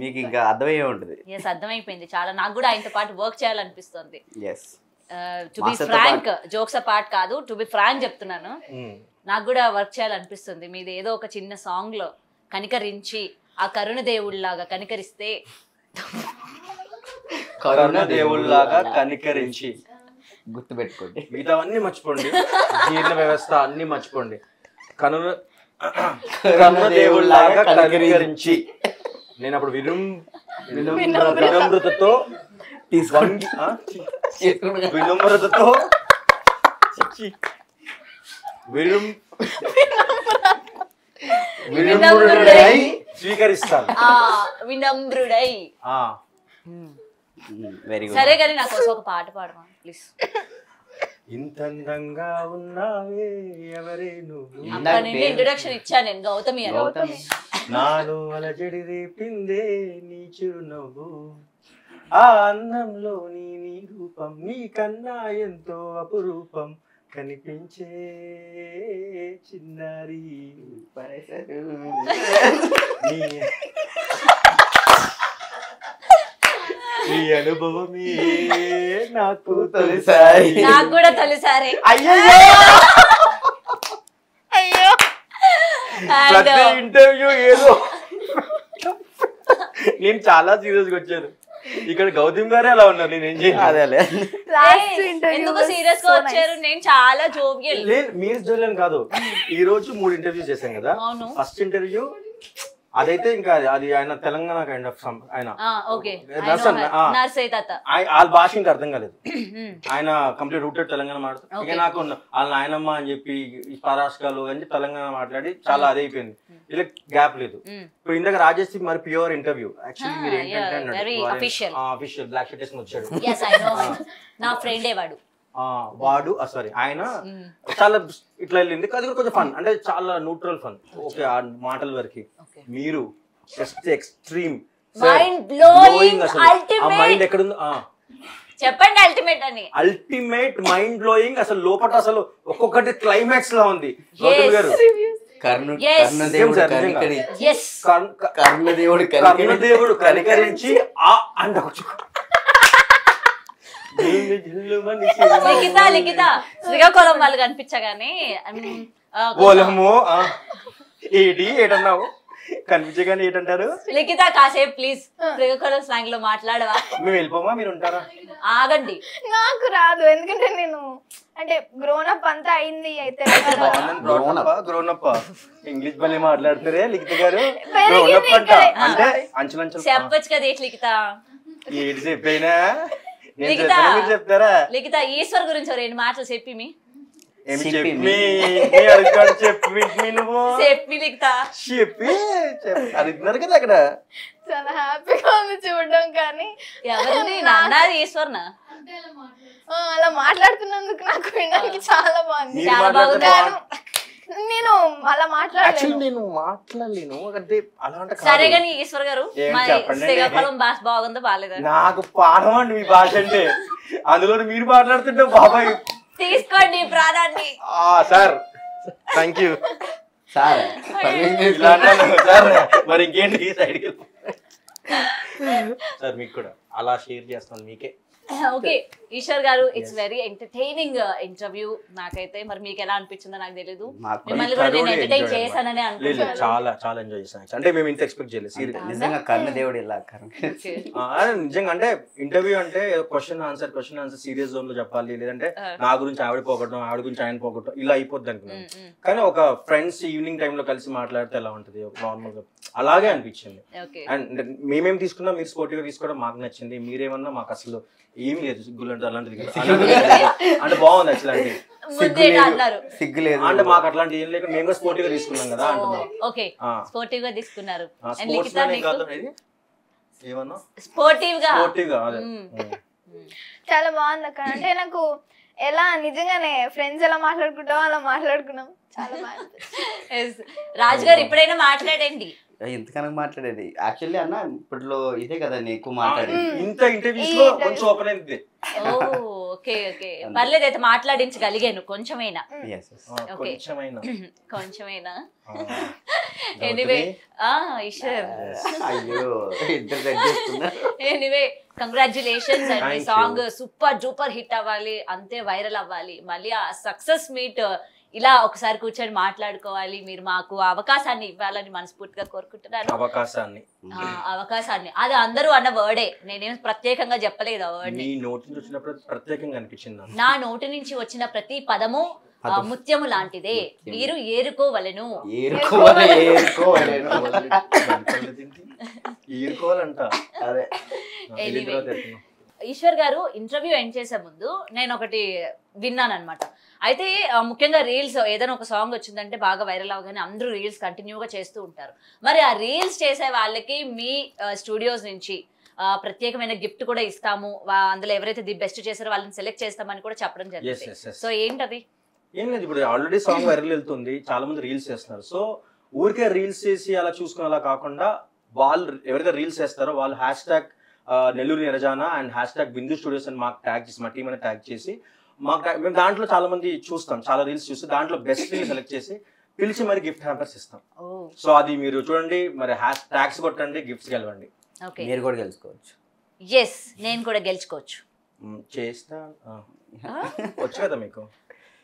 మీకు ఇంకా అర్థమయ్యే ఉంటుంది. ఎస్, అర్థమైపోయింది చాలా. నాకు కూడా ఆయనతో పాటు వర్క్ చేయాలనిపిస్తుంది. Yes, to be frank, jokes apart కాదు, టు బి ఫ్రాంక్ చెప్తున్నాను. నాకు కూడా వర్క్ చేయాలనిపిస్తుంది. మీది ఏదో ఒక చిన్న సాంగ్ లో కనికరించి, ఆ కరుణ దేవుళ్ళలాగా కనికరిస్తే. కరుణ దేవుళ్ళలాగా కనికరించి గుర్తుపెట్టుకోండి. మిగతావన్నీ మర్చిపోండి, జీర్ణ వ్యవస్థ అన్ని మర్చిపోండి. కరుణ దేవుళ్ళలాగా కనికరించి. నేను అప్పుడు వినమ్రతతో వినమ్రతతో వినమ్రుడై స్వీకరిస్తాను. వినమ్రుడై. Very good. సరే కానీ నా కోసం ఒక పాట పాడమా ప్లీజ్. ఇంతందంగా ఉన్నావే ఎవరే నువ్వు, అక్కడ నుండి ఇంట్రొడక్షన్ ఇచ్చాను నేను, గౌతమి అని. గౌతమి. నాలో అలజడి రేపిందే నీ చిరునవ్వు, ఆ అందంలో నీ రూపం నీకన్నా ఎంతో అపురూపం కనిపించే చిన్నారి. ఈ అనుభవమే నాకు తొలిసారి. నాకు కూడా తొలిసారి. అయ్యో, అయ్యో, ప్రతి ఇంటర్వ్యూ ఏదో. నేను చాలా సీరియస్ గా వచ్చాను, ఇక్కడ గౌతమ్ గారే అలా ఉన్నారు. నేను ఏం చేయాలి? ఎందుకు సీరియస్ గా వచ్చారు? నేను చాలా జోవియల్. లేదు, మీరు జోలియన్ కాదు. ఈ రోజు 3 ఇంటర్వ్యూస్ చేశాం కదా. ఫస్ట్ ఇంటర్వ్యూ అదైతే ఇంకా అది ఆయన తెలంగాణ కైండ్ ఆఫ్ ఆయన వాళ్ళ భాష ఇంకా అర్థం కాలేదు. ఆయన కంప్లీట్ రూటెడ్ తెలంగాణ మాట్లాడుతారు. ఇక నాకు వాళ్ళ నాయనమ్మ అని చెప్పి పరాష్కాలు అని తెలంగాణ మాట్లాడి చాలా అదే అయిపోయింది. ఇలా గ్యాప్ లేదు. ఇప్పుడు ఇందాక రాజేష్ మరి ప్యూర్ ఇంటర్వ్యూ. యాక్చువల్లీ మీరు ఏంటంటే అఫీషియల్ బ్లాక్ షర్ట్ వేసుకుని వచ్చాడు. నా ఫ్రెండే వాడు. వాడు సారీ ఆయన చాలా ఇట్లా వెళ్ళింది. అది కూడా కొంచెం ఫన్, అంటే చాలా న్యూట్రల్ ఫన్. ఓకే, ఆ మాటల వరకు మీరు జస్ట్ ఎక్స్ట్రీమ్ మైండ్ ఎక్కడుందో చెప్పండి. అల్టిమేట్ అని అల్టిమేట్ మైండ్ బ్లోయింగ్. అసలు లోపల అసలు ఒక్కొక్కటి క్లైమాక్స్ లా ఉంది. గౌతమ్ గారు కర్ణదేవుడు కనికరించి అంటే లిఖిత శ్రీకాకుళం వాళ్ళు కనిపించగానే ఏటి ఏటన్నావు కనిపించగానే ఏంటంటారు? లిఖిత కాసేపు ప్లీజ్ శ్రీకాకుళం స్లాంగ్ లో మాట్లాడవా? మేము వెళ్ళిపోమా, మీరు ఉంటారా? ఆగండి, నాకు రాదు. ఎందుకంటే నేను అంటే గ్రోన్ అప్ అంతా అయింది. అయితే గ్రోన్ అప్ ఇంగ్లీష్ బలి మాట్లాడుతారే లిఖిత గారు. అంటే అంచులంచులు చెప్పొచ్చు కదా ఏంటి లిఖిత? ఏంటి చెప్పైనా చెప్తారా? లిఖిత ఈశ్వర్ గురించి 2 మాటలు చెప్పి మీ ఏమి చెప్పి చెప్పి అడుగుతాడు చెప్పి నువ్వు చెప్పి లిఖితా చెప్పి అడుగుతున్నారు కదా అక్కడ. చాలా హ్యాపీగా ఉంది చూడడం. కానీ ఎవరిని నాన్నది ఈశ్వర్నా అలా మాట్లాడుతున్నందుకు నాకు వినడానికి చాలా బాగుంది. మీరు చాలా మాట్లాడితే బాగుంది. నేను అలా మాట్లాడలేను. నేను మాట్లాడలేను అంటే అలా అంటే సరే గాని ఈశ్వర్ గారు ఏం మా చెప్పండి? శ్రీకాకుళం భాష బాగుందో బాగాలేదా? నాకు పాఠం అండి మీ భాష అంటే. అందులో మీరు మాట్లాడుతుంటే బాబాయ్ తీసుకోండి ఈ ప్రాణాన్ని. సార్ థ్యాంక్ యూ సార్ ఇలా అన్నాను సార్. మరి ఇంకేంటి సైడ్కి సార్ మీకు కూడా అలా షేర్ చేస్తాను మీకే. ఓకే ఈశ్వర్ గారు, ఇట్స్ వెరీ ఎంటర్టైనింగ్ ఇంటర్వ్యూ నాకైతే. మరి మీకు ఎలా అనిపించిందో నాకు తెలీదు. మాకు మిమ్మల్ని కూడా నేను ఎంటర్టైన్ చేశానని అనుకుంటున్నాను. చాలా చాలా ఎంజాయ్ చేశాను. అంటే మేము ఇంత ఎక్స్పెక్ట్ చేయలేదు సీరియస్. నిజంగా కర్ణ దేవుడు ఇలా నిజంగా అంటే ఇంటర్వ్యూ అంటే క్వశ్చన్ ఆన్సర్ సీరియస్ జోన్ లో చెప్పాలి, లేదంటే నా గురించి ఆవిడ పోగొట్టడం, ఆవిడ గురించి ఆయన పోగొట్టడం, ఇలా అయిపోద్ది అనుకున్నాను. కానీ ఒక ఫ్రెండ్స్ ఈవినింగ్ టైమ్ లో కలిసి మాట్లాడితే ఎలా ఉంటది నార్మల్ గా, అలాగే అనిపించింది. అండ్ మేమేం తీసుకున్నా మీరు స్పోర్టివ్ గా తీసుకోవడం మాకు నచ్చింది. మీరేమన్నా మాకు అసలు ఏమి లేదు, సిగ్గులు అంటే అలాంటిది అంటే బాగుంది అట్లాంటి సిగ్గు లేదు అంటే మాకు అట్లాంటి ఏం లేక మేము కూడా స్పోర్టివ్ గా తీసుకున్నాం కదా అంటున్నాం. ఓకే స్పోర్టివ్ గా తీసుకున్నారు. ఏమన్నా స్పోర్టివ్ గా స్పోర్టివ్ గా అదే చాలా బాగుంది అక్క. అంటే నాకు ఎలా నిజంగానే ఫ్రెండ్స్ ఎలా మాట్లాడుకుంటాం అలా మాట్లాడుకున్నాం. చాలా బాగుంది. రాజు గారు ఇప్పుడైనా మాట్లాడండి. ఎంతకన్నా మాట్లాడేది యాక్చువల్లీ అన్న ఇప్పట్లో ఇదే కదా నేను ఎక్కువ మాట్లాడేది. ఇంత ఇంటర్వ్యూస్ లో కొంచెం ఓపెన్ అయింది. ఓకే ఓకే పర్లేదు, అయితే మాట్లాడించగలిగాను కొంచెమైనా. కొంచెమైనా anyway Eshwar, anyway congratulations and మీ సాంగ్ సూపర్ డూపర్ హిట్ అవ్వాలి, అంతే వైరల్ అవ్వాలి. మళ్ళీ ఆ సక్సెస్ మీట్ ఇలా ఒకసారి కూర్చొని మాట్లాడుకోవాలి. మీరు మాకు అవకాశాన్ని ఇవ్వాలని మనస్ఫూర్తిగా కోరుకుంటున్నాను. అవకాశాన్ని అది అందరూ అన్న వర్డే, నేనేం ప్రత్యేకంగా చెప్పలేదు ఆ వర్డ్. నా నోటి నుంచి వచ్చిన ప్రతి పదము ముత్యము లాంటిదే, మీరు ఏరుకోవలెను. ఈశ్వర్ గారు, ఇంటర్వ్యూ ఎండ్ చేసే ముందు నేను ఒకటి విన్నాను అనమాట. అయితే ముఖ్యంగా రీల్స్ ఏదైనా ఒక సాంగ్ వచ్చిందంటే బాగా వైరల్ అవగానే అందరూ రీల్స్ కంటిన్యూగా చేస్తూ ఉంటారు. మరి ఆ రీల్స్ చేసే వాళ్ళకి మీ స్టూడియోస్ నుంచి ప్రత్యేకమైన గిఫ్ట్ కూడా ఇస్తాము, అందులో ఎవరైతే ది బెస్ట్ చేశారో వాళ్ళని సెలెక్ట్ చేస్తామని కూడా చెప్పడం జరిగింది. సో ఏంటది? ఏం లేదు, ఇప్పుడు ఆల్రెడీ సాంగ్ వైరల్ వెళ్తుంది, చాలా మంది రీల్స్ చేస్తున్నారు. సో ఊరికే రీల్స్ చేసి అలా చూసుకుని అలా కాకుండా వాళ్ళు ఎవరైతే రీల్స్ చేస్తారో వాళ్ళు హ్యాష్ నెల్లూరు నిరజానా అండ్ హ్యాష్ బిందు స్టూడియోస్ అని మాకు ట్యాగ్ చేసి, మా టీం అని ట్యాగ్ చేసి మేము దాంట్లో చాలా మంది చూస్తాం, చాలా రీల్స్ చూసి దాంట్లో బెస్ట్ రీల్ సెలెక్ట్ చేసి పిలిచి మరి గిఫ్ట్ హ్యాంపర్స్ ఇస్తాం. సో అది మీరు చూడండి, మరి హ్యాష్ ట్యాగ్స్ కొట్టండి, గిఫ్ట్స్ గెలవండి. మీరు కూడా గెలుచుకోవచ్చు. ఎస్, నేను కూడా గెలుచుకోవచ్చు. చేస్తా వచ్చు కదా మీకు,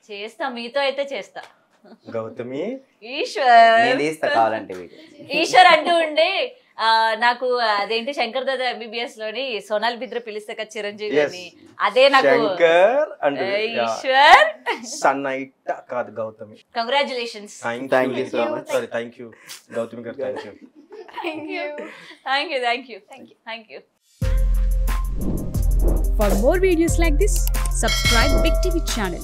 చేస్తా, మీతో అయితే చేస్తా. గౌతమి ఈశ్వర్ అంటూ ఉండే నాకు అదేంటి శంకర్ దాదా MBBS లోని సోనాల్ బిద్ర పిలిస్తే కదా చిరంజీవి అని, అదే నాకు ఈశ్వర్ సన్నైట్ కాదు Gautami. Congratulations. Thank you so much. Sorry, thank you Gautami garu. Thank you. For more videos like this, subscribe Big TV channel.